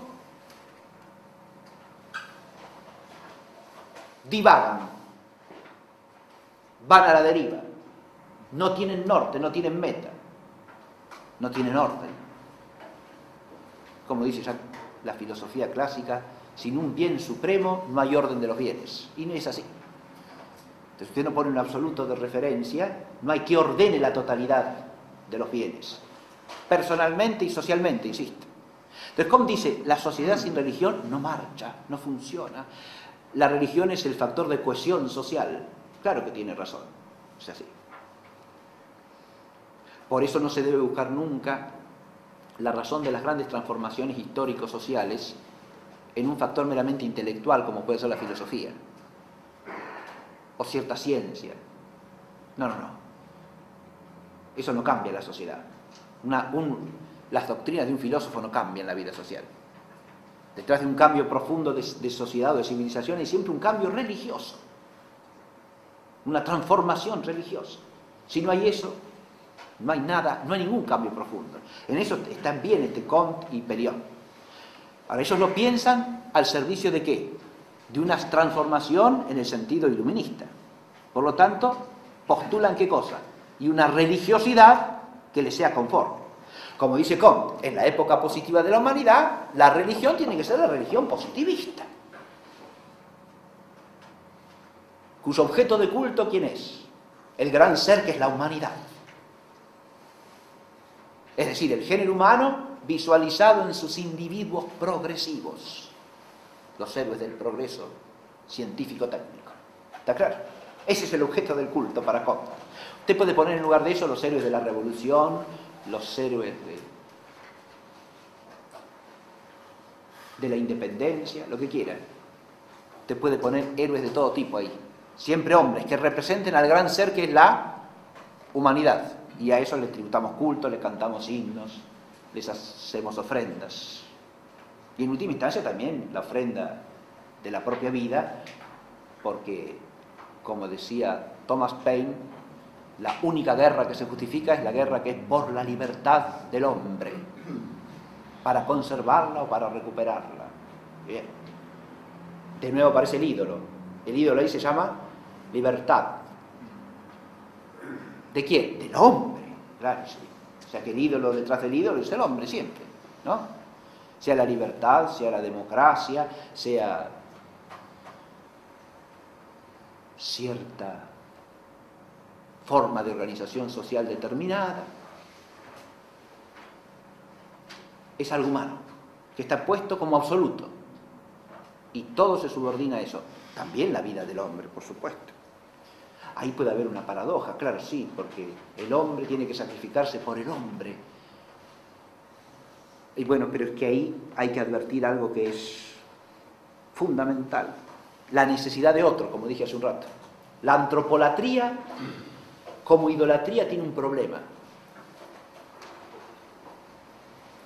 divagan, van a la deriva, no tienen norte, no tienen meta, no tienen orden. Como dice ya la filosofía clásica, sin un bien supremo no hay orden de los bienes. Y no es así. Entonces usted no pone un absoluto de referencia, no hay que ordene la totalidad de los bienes, personalmente y socialmente, insisto. Entonces, como dice, la sociedad sin religión no marcha, no funciona. La religión es el factor de cohesión social. Claro que tiene razón, es así. Por eso no se debe buscar nunca la razón de las grandes transformaciones histórico-sociales en un factor meramente intelectual, como puede ser la filosofía o cierta ciencia. No. Eso no cambia la sociedad. Las doctrinas de un filósofo no cambian la vida social. Detrás de un cambio profundo de sociedad o de civilización hay siempre un cambio religioso, una transformación religiosa. Si no hay eso, no hay nada, no hay ningún cambio profundo. En eso están bien Comte y Perión. Ahora, ellos lo piensan al servicio ¿de qué? De una transformación en el sentido iluminista. Por lo tanto, postulan ¿qué cosa? Y una religiosidad que les sea conforme. Como dice Comte, en la época positiva de la humanidad, la religión tiene que ser la religión positivista, cuyo objeto de culto, ¿quién es? El gran ser que es la humanidad. Es decir, el género humano visualizado en sus individuos progresivos, los héroes del progreso científico-técnico. ¿Está claro? Ese es el objeto del culto para Comte. Usted puede poner en lugar de eso los héroes de la revolución, los héroes de la independencia, lo que quiera. Usted puede poner héroes de todo tipo ahí. Siempre hombres que representen al gran ser que es la humanidad. Y a eso les tributamos culto, les cantamos himnos, les hacemos ofrendas. Y en última instancia también la ofrenda de la propia vida, porque, como decía Thomas Paine, la única guerra que se justifica es la guerra que es por la libertad del hombre, para conservarla o para recuperarla. Bien. De nuevo aparece el ídolo. El ídolo ahí se llama libertad. ¿De quién? Del hombre. Claro, sí. O sea que el ídolo detrás del ídolo es el hombre siempre, ¿no? Sea la libertad, sea la democracia, sea cierta forma de organización social determinada. Es algo humano, que está puesto como absoluto. Y todo se subordina a eso. También la vida del hombre, por supuesto. Ahí puede haber una paradoja, claro, sí, porque el hombre tiene que sacrificarse por el hombre. Y bueno, pero es que ahí hay que advertir algo que es fundamental. La necesidad de otro, como dije hace un rato. La antropolatría como idolatría tiene un problema.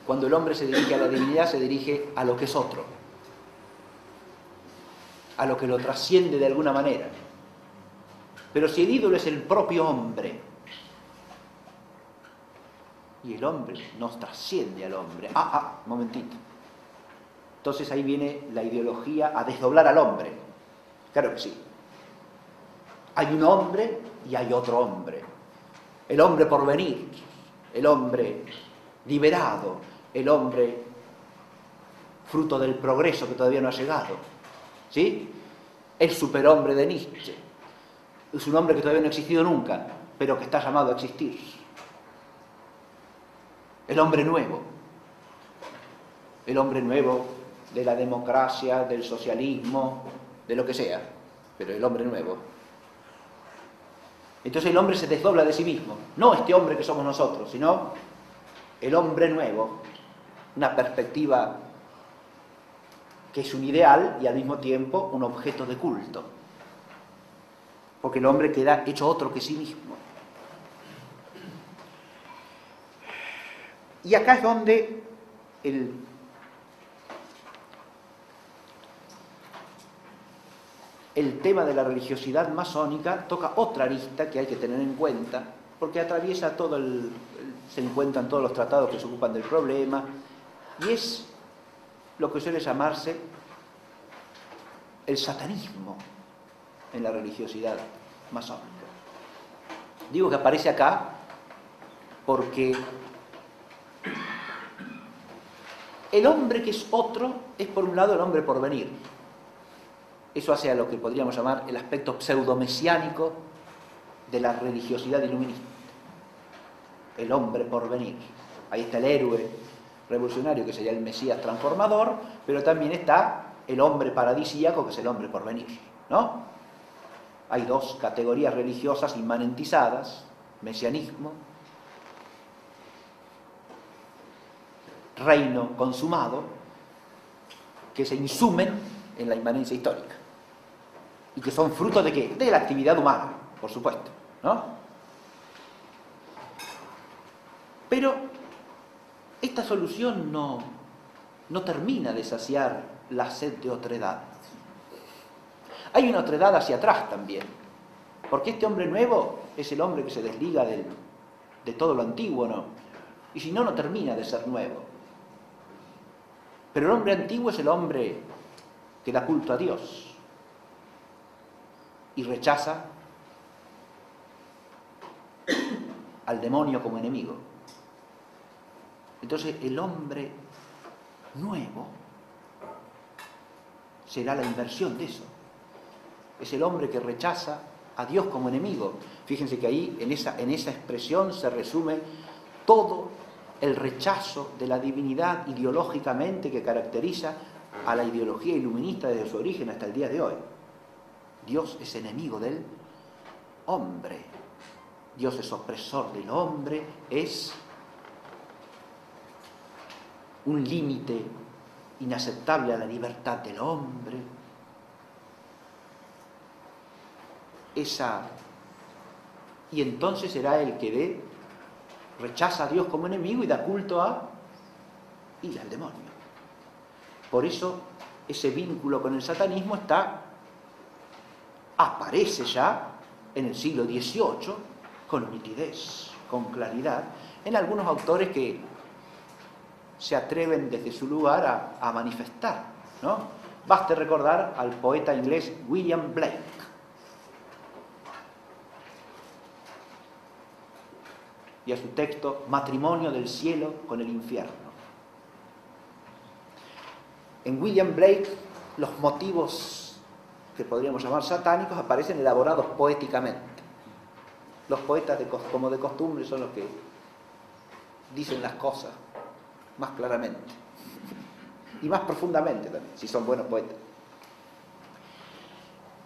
Cuando el hombre se dirige a la divinidad, se dirige a lo que es otro, a lo que lo trasciende de alguna manera. Pero si el ídolo es el propio hombre, y el hombre nos trasciende al hombre, momentito. Entonces ahí viene la ideología a desdoblar al hombre. Claro que sí. Hay un hombre y hay otro hombre. El hombre por venir, el hombre liberado, el hombre fruto del progreso que todavía no ha llegado. ¿Sí? El superhombre de Nietzsche. Es un hombre que todavía no ha existido nunca, pero que está llamado a existir. El hombre nuevo. El hombre nuevo de la democracia, del socialismo, de lo que sea, pero el hombre nuevo. Entonces el hombre se desdobla de sí mismo, no este hombre que somos nosotros, sino el hombre nuevo, una perspectiva que es un ideal y al mismo tiempo un objeto de culto, porque el hombre queda hecho otro que sí mismo. Y acá es donde el tema de la religiosidad masónica toca otra arista que hay que tener en cuenta, porque atraviesa todo se encuentran todos los tratados que se ocupan del problema, y es lo que suele llamarse el satanismo en la religiosidad masónica. Digo que aparece acá porque el hombre que es otro es por un lado el hombre por venir. Eso hace a lo que podríamos llamar el aspecto pseudomesiánico de la religiosidad iluminista. El hombre por venir. Ahí está el héroe revolucionario, que sería el Mesías transformador, pero también está el hombre paradisíaco, que es el hombre por venir, ¿no? Hay dos categorías religiosas inmanentizadas: mesianismo, reino consumado, que se insumen en la inmanencia histórica y que son fruto de ¿qué? De la actividad humana, por supuesto, ¿no? Pero esta solución no termina de saciar la sed de otredad. Hay una otredad hacia atrás también, porque este hombre nuevo es el hombre que se desliga de todo lo antiguo, ¿no? Y si no, no termina de ser nuevo. Pero el hombre antiguo es el hombre que da culto a Dios y rechaza al demonio como enemigo. Entonces el hombre nuevo será la inversión de eso. Es el hombre que rechaza a Dios como enemigo. Fíjense que ahí, en esa expresión, se resume todo el rechazo de la divinidad ideológicamente que caracteriza a la ideología iluminista desde su origen hasta el día de hoy. Dios es enemigo del hombre. Dios es opresor del hombre, es un límite inaceptable a la libertad del hombre. Y entonces será el que rechaza a Dios como enemigo y da culto al demonio. Por eso ese vínculo con el satanismo aparece ya en el siglo XVIII con nitidez, con claridad, en algunos autores que se atreven desde su lugar a manifestar, ¿no? Baste recordar al poeta inglés William Blake. Y a su texto Matrimonio del cielo con el infierno. En William Blake los motivos que podríamos llamar satánicos aparecen elaborados poéticamente. Los poetas, como de costumbre, son los que dicen las cosas más claramente y más profundamente también, si son buenos poetas.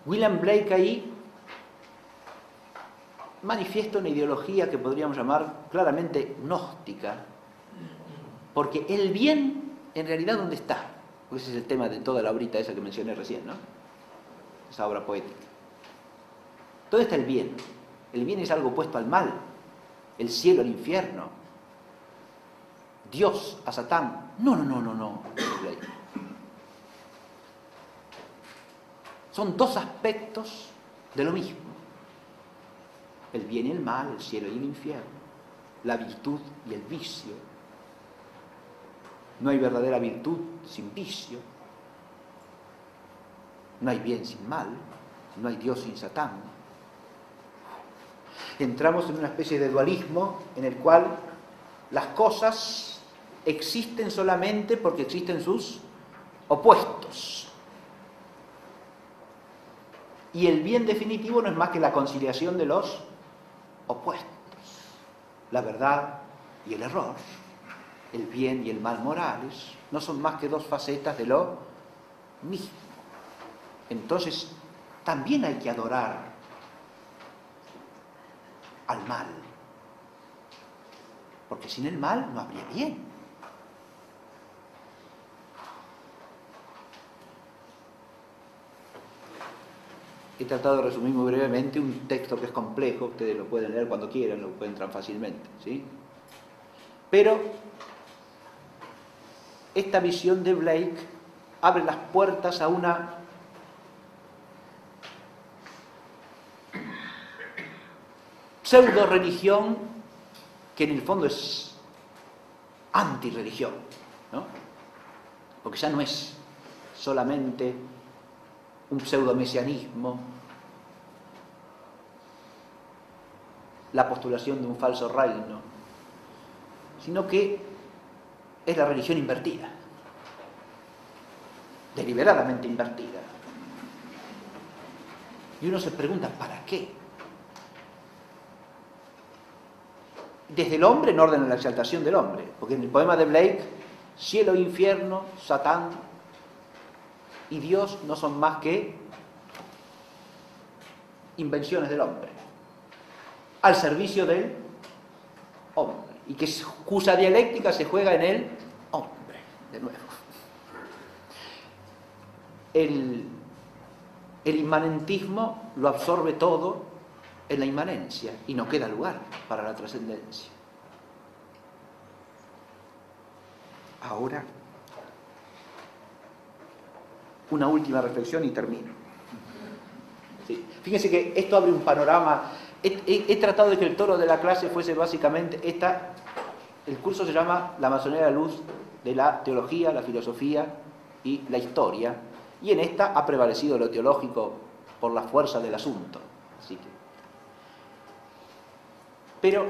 William Blake ahí manifiesta una ideología que podríamos llamar claramente gnóstica, porque el bien, en realidad, ¿dónde está? Porque ese es el tema de toda la obrita esa que mencioné recién, ¿no? Esa obra poética. ¿Dónde está el bien? El bien es algo opuesto al mal, el cielo al infierno, Dios a Satán. No. Son dos aspectos de lo mismo: el bien y el mal, el cielo y el infierno, la virtud y el vicio. No hay verdadera virtud sin vicio, no hay bien sin mal, no hay Dios sin Satán. Entramos en una especie de dualismo en el cual las cosas existen solamente porque existen sus opuestos. Y el bien definitivo no es más que la conciliación de los opuestos, la verdad y el error, el bien y el mal morales, no son más que dos facetas de lo mismo. Entonces, también hay que adorar al mal, porque sin el mal no habría bien. He tratado de resumir muy brevemente un texto que es complejo, ustedes lo pueden leer cuando quieran, lo encuentran fácilmente, ¿sí? Pero esta visión de Blake abre las puertas a una pseudo-religión que en el fondo es antirreligión, ¿no? Porque ya no es solamente un pseudo-mesianismo, la postulación de un falso reino, sino que es la religión invertida, deliberadamente invertida. Y uno se pregunta, ¿para qué? Desde el hombre en orden a la exaltación del hombre, porque en el poema de Blake, cielo, infierno, Satán y Dios no son más que invenciones del hombre, al servicio del hombre, y que cuya dialéctica se juega en el hombre, de nuevo. El inmanentismo lo absorbe todo en la inmanencia y no queda lugar para la trascendencia. Ahora, una última reflexión y termino. Sí. Fíjense que esto abre un panorama. He tratado de que el toro de la clase fuese básicamente el curso se llama La masonería de la luz de la teología, la filosofía y la historia, y en esta ha prevalecido lo teológico por la fuerza del asunto. Así que, pero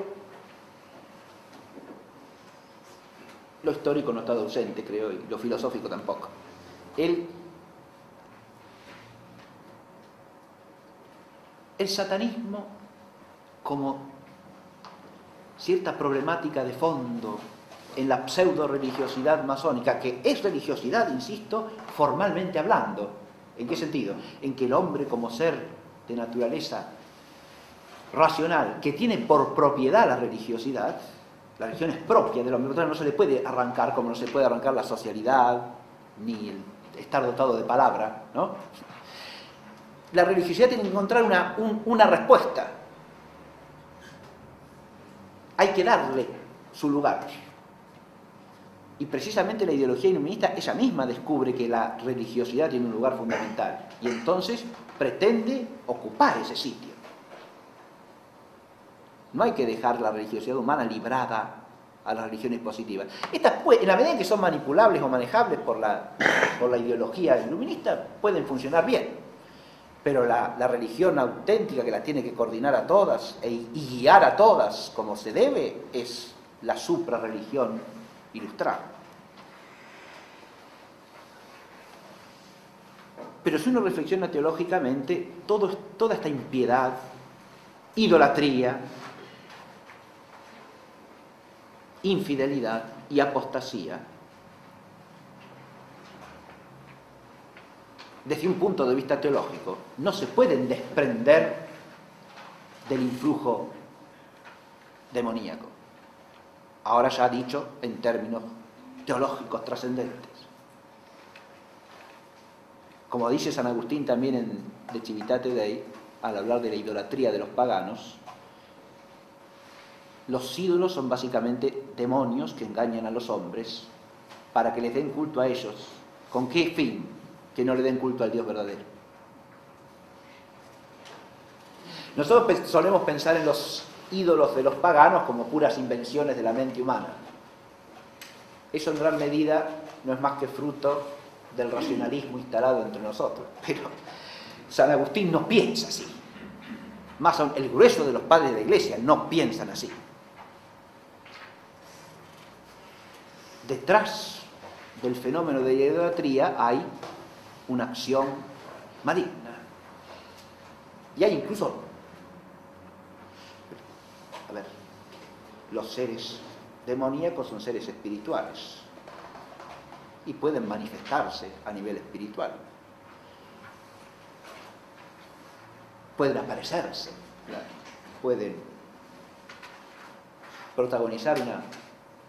lo histórico no está ausente, creo, y lo filosófico tampoco. El satanismo como cierta problemática de fondo en la pseudo-religiosidad masónica, que es religiosidad, insisto, formalmente hablando. ¿En qué sentido? En que el hombre como ser de naturaleza racional, que tiene por propiedad la religiosidad, la religión es propia del hombre, no se le puede arrancar como no se puede arrancar la socialidad, ni el estar dotado de palabra, ¿no? La religiosidad tiene que encontrar una respuesta. Hay que darle su lugar. Y precisamente la ideología iluminista ella misma descubre que la religiosidad tiene un lugar fundamental. Y entonces pretende ocupar ese sitio. No hay que dejar la religiosidad humana librada a las religiones positivas. Estas, en la medida en que son manipulables o manejables por la ideología iluminista, pueden funcionar bien. Pero la religión auténtica que la tiene que coordinar a todas y guiar a todas como se debe es la suprarreligión ilustrada. Pero si uno reflexiona teológicamente, toda esta impiedad, idolatría, infidelidad y apostasía, desde un punto de vista teológico, no se pueden desprender del influjo demoníaco. Ahora ya dicho en términos teológicos trascendentes. Como dice San Agustín también de Civitate Dei, al hablar de la idolatría de los paganos, los ídolos son básicamente demonios que engañan a los hombres para que les den culto a ellos. ¿Con qué fin? Que no le den culto al Dios verdadero. Nosotros solemos pensar en los ídolos de los paganos como puras invenciones de la mente humana. Eso en gran medida no es más que fruto del racionalismo instalado entre nosotros. Pero San Agustín no piensa así. Más aún, el grueso de los padres de la Iglesia no piensan así. Detrás del fenómeno de la idolatría hay una acción maligna. Y hay incluso, los seres demoníacos son seres espirituales y pueden manifestarse a nivel espiritual. Pueden aparecerse, claro. Pueden protagonizar una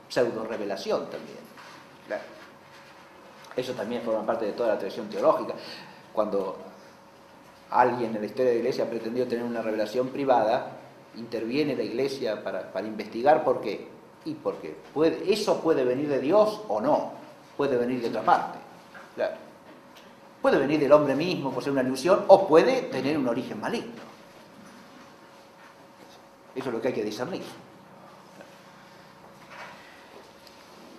pseudo-revelación también, claro. Eso también forma parte de toda la tradición teológica. Cuando alguien en la historia de la Iglesia pretendió tener una revelación privada, interviene la Iglesia para investigar por qué. Y porque eso puede venir de Dios o no, puede venir de otra parte. Claro. Puede venir del hombre mismo por ser una ilusión o puede tener un origen maligno. Eso es lo que hay que discernir.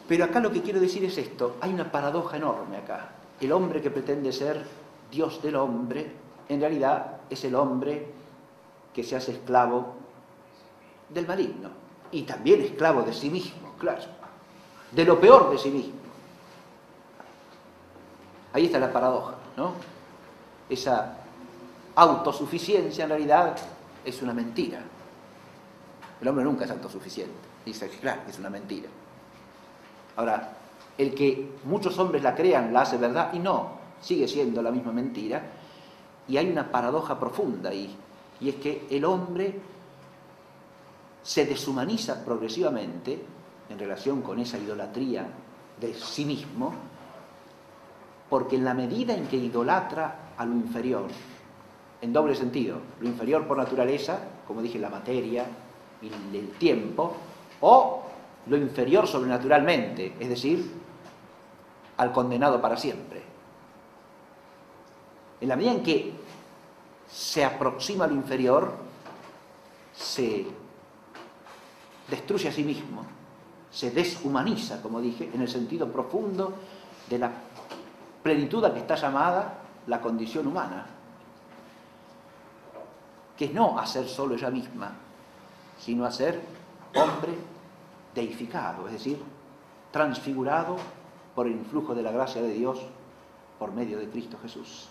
Pero acá lo que quiero decir es esto, hay una paradoja enorme acá. El hombre que pretende ser Dios del hombre, en realidad es el hombre que se hace esclavo del maligno. Y también esclavo de sí mismo, claro. De lo peor de sí mismo. Ahí está la paradoja, ¿no? Esa autosuficiencia en realidad es una mentira. El hombre nunca es autosuficiente. Dice, claro, es una mentira. Ahora, el que muchos hombres la crean la hace verdad y no, sigue siendo la misma mentira. Y hay una paradoja profunda ahí, y es que el hombre se deshumaniza progresivamente en relación con esa idolatría de sí mismo, porque en la medida en que idolatra a lo inferior, en doble sentido, lo inferior por naturaleza, como dije, la materia y el tiempo, o lo inferior sobrenaturalmente, es decir, al condenado para siempre. En la medida en que se aproxima a lo inferior, se destruye a sí mismo, se deshumaniza, como dije, en el sentido profundo de la plenitud a que está llamada la condición humana, que es no a ser solo ella misma, sino a ser hombre deificado, es decir, transfigurado por el influjo de la gracia de Dios por medio de Cristo Jesús.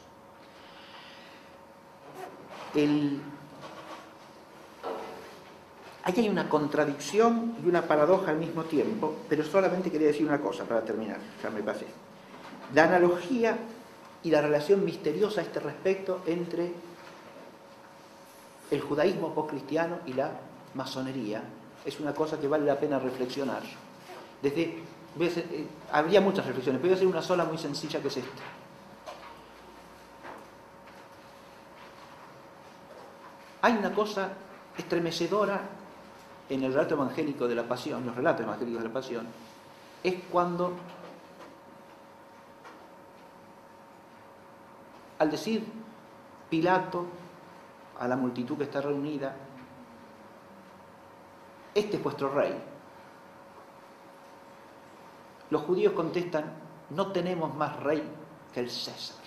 Aquí hay una contradicción y una paradoja al mismo tiempo, pero solamente quería decir una cosa para terminar, ya me pasé. La analogía y la relación misteriosa a este respecto entre el judaísmo postcristiano y la masonería es una cosa que vale la pena reflexionar. Habría muchas reflexiones, pero voy a hacer una sola muy sencilla, que es esta. Hay una cosa estremecedora en el relato evangélico de la Pasión, los relatos evangélicos de la Pasión, es cuando, al decir Pilato a la multitud que está reunida, este es vuestro rey, los judíos contestan, no tenemos más rey que el César.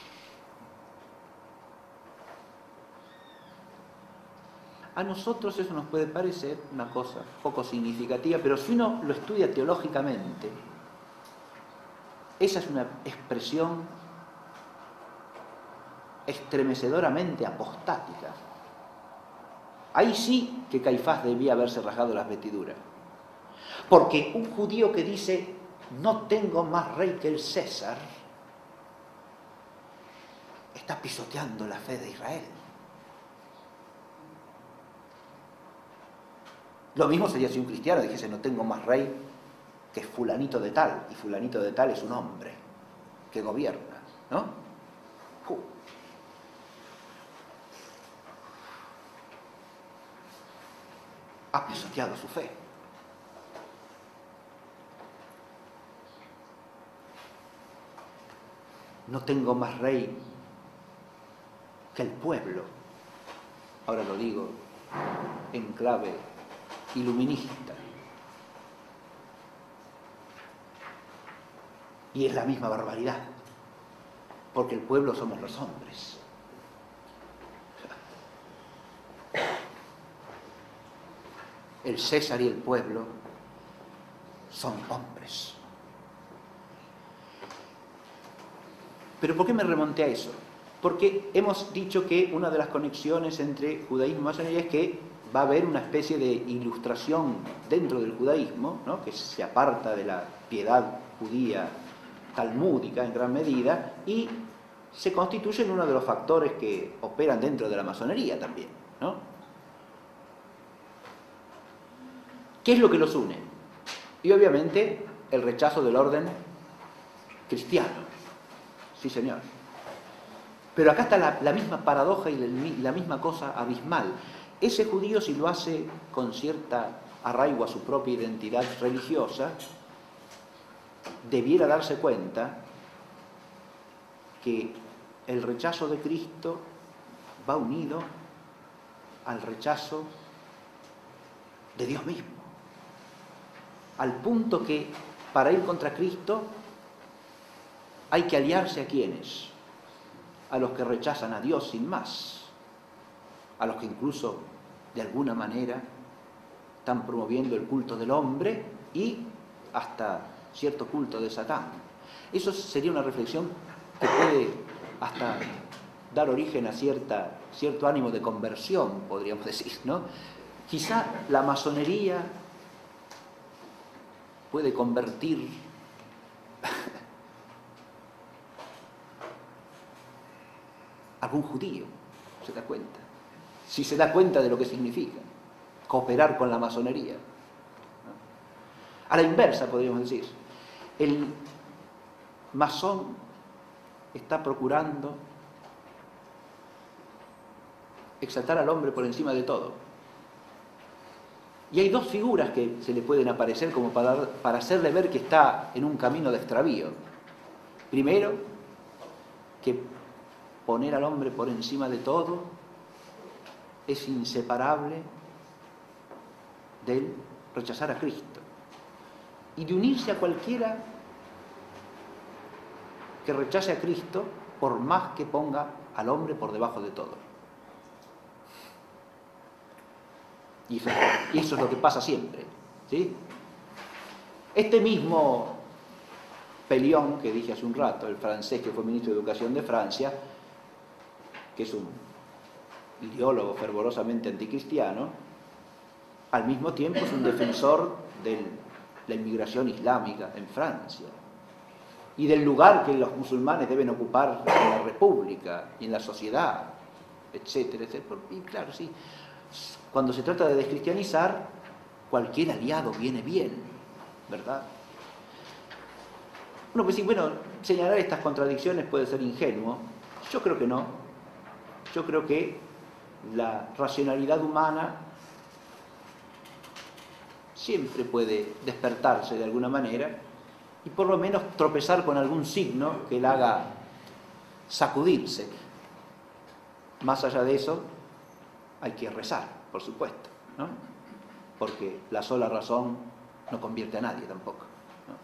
A nosotros eso nos puede parecer una cosa poco significativa, pero si uno lo estudia teológicamente, esa es una expresión estremecedoramente apostática. Ahí sí que Caifás debía haberse rasgado las vestiduras. Porque un judío que dice, no tengo más rey que el César, está pisoteando la fe de Israel. Lo mismo sería si un cristiano dijese, no tengo más rey que fulanito de tal, y fulanito de tal es un hombre que gobierna, ¿no? Ha pisoteado su fe. No tengo más rey que el pueblo. Ahora lo digo en clave iluminista. Y es la misma barbaridad, porque el pueblo somos los hombres. El César y el pueblo son hombres. ¿Pero por qué me remonté a eso? Porque hemos dicho que una de las conexiones entre judaísmo y masonería es que va a haber una especie de ilustración dentro del judaísmo, ¿no?, que se aparta de la piedad judía talmúdica en gran medida y se constituye en uno de los factores que operan dentro de la masonería también, ¿no? ¿Qué es lo que los une? Y obviamente el rechazo del orden cristiano. Sí, señor. Pero acá está la misma paradoja y la misma cosa abismal. Ese judío, si lo hace con cierta arraigo a su propia identidad religiosa, debiera darse cuenta que el rechazo de Cristo va unido al rechazo de Dios mismo. Al punto que para ir contra Cristo hay que aliarse a quienes, a los que rechazan a Dios sin más, a los que incluso de alguna manera están promoviendo el culto del hombre y hasta cierto culto de Satán. Eso sería una reflexión que puede hasta dar origen a cierto ánimo de conversión, podríamos decir, ¿no? Quizá la masonería puede convertir algún judío, se da cuenta. Si se da cuenta de lo que significa cooperar con la masonería, ¿no? A la inversa, podríamos decir, el masón está procurando exaltar al hombre por encima de todo. Y hay dos figuras que se le pueden aparecer como para hacerle ver que está en un camino de extravío. Primero, que poner al hombre por encima de todo es inseparable del rechazar a Cristo y de unirse a cualquiera que rechace a Cristo, por más que ponga al hombre por debajo de todo. Y eso es lo que pasa siempre, ¿sí? Este mismo Pellion, que dije hace un rato, el francés que fue ministro de Educación de Francia, que es un ideólogo fervorosamente anticristiano, al mismo tiempo es un defensor de la inmigración islámica en Francia y del lugar que los musulmanes deben ocupar en la república y en la sociedad, etcétera, etcétera. Y claro, sí, cuando se trata de descristianizar, cualquier aliado viene bien, ¿verdad? Uno puede decir, bueno, señalar estas contradicciones puede ser ingenuo. Yo creo que no. Yo creo que la racionalidad humana siempre puede despertarse de alguna manera y por lo menos tropezar con algún signo que la haga sacudirse. Más allá de eso, hay que rezar, por supuesto, ¿no? Porque la sola razón no convierte a nadie tampoco, ¿no?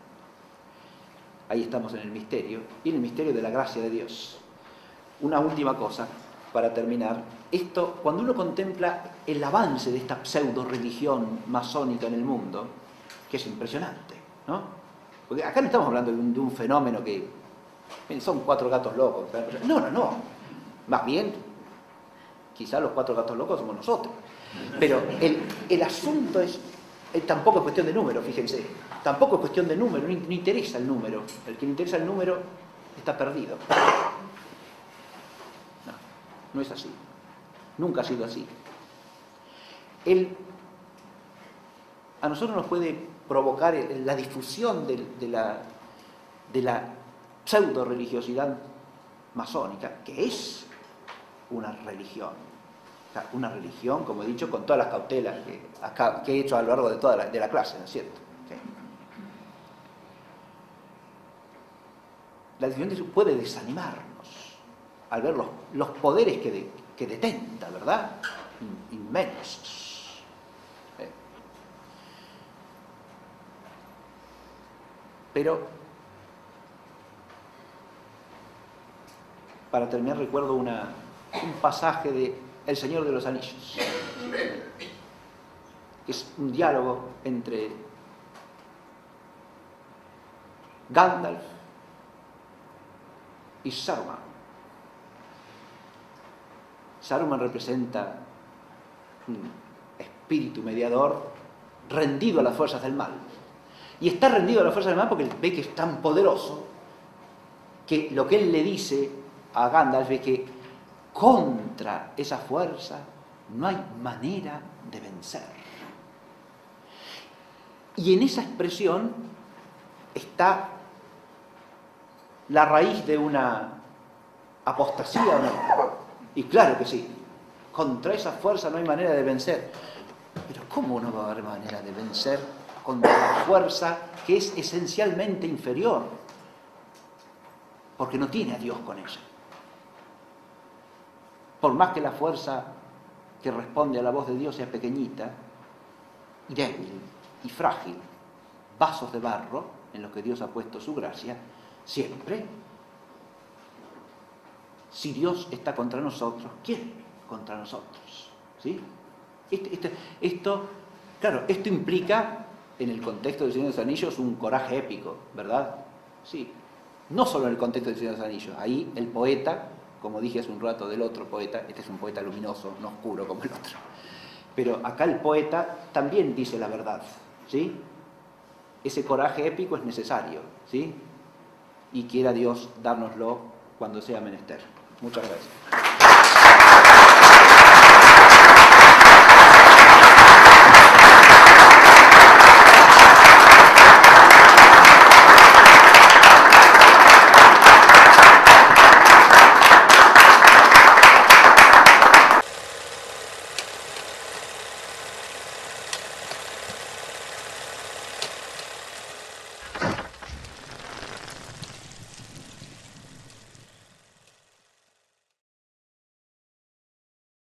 Ahí estamos en el misterio, y en el misterio de la gracia de Dios. Una última cosa, para terminar. Esto, cuando uno contempla el avance de esta pseudo-religión masónica en el mundo, que es impresionante, ¿no? Porque acá no estamos hablando de un fenómeno que son 4 gatos locos. No. Más bien, quizá los 4 gatos locos somos nosotros. Pero el asunto es, tampoco es cuestión de número, fíjense. Tampoco es cuestión de número, no interesa el número. El que le interesa el número está perdido. No es así. Nunca ha sido así. A nosotros nos puede provocar la difusión de la pseudo-religiosidad masónica, que es una religión. O sea, una religión, como he dicho, con todas las cautelas que he hecho a lo largo de toda la clase, ¿no es cierto? ¿Sí? La religión puede desanimarnos al ver los poderes que detenta, ¿verdad? Inmensos. Pero, para terminar, recuerdo un pasaje de El Señor de los Anillos, que es un diálogo entre Gandalf y Saruman. Saruman representa un espíritu mediador rendido a las fuerzas del mal. Y está rendido a las fuerzas del mal porque ve que es tan poderoso que lo que él le dice a Gandalf es que contra esa fuerza no hay manera de vencer. Y en esa expresión está la raíz de una apostasía, ¿o no? Y claro que sí, contra esa fuerza no hay manera de vencer. Pero ¿cómo no va a haber manera de vencer contra la fuerza que es esencialmente inferior? Porque no tiene a Dios con ella. Por más que la fuerza que responde a la voz de Dios sea pequeñita, y débil y frágil, vasos de barro en los que Dios ha puesto su gracia, siempre, si Dios está contra nosotros, ¿quién contra nosotros? ¿Sí? Esto implica, en el contexto del Señor de los Anillos, un coraje épico, ¿verdad? Sí. No solo en el contexto del Señor de los Anillos. Ahí el poeta como dije hace un rato del otro poeta, este es un poeta luminoso, no oscuro como el otro. Pero acá el poeta también dice la verdad, ¿sí? Ese coraje épico es necesario, ¿sí? Y quiera Dios dárnoslo cuando sea menester. Muchas gracias.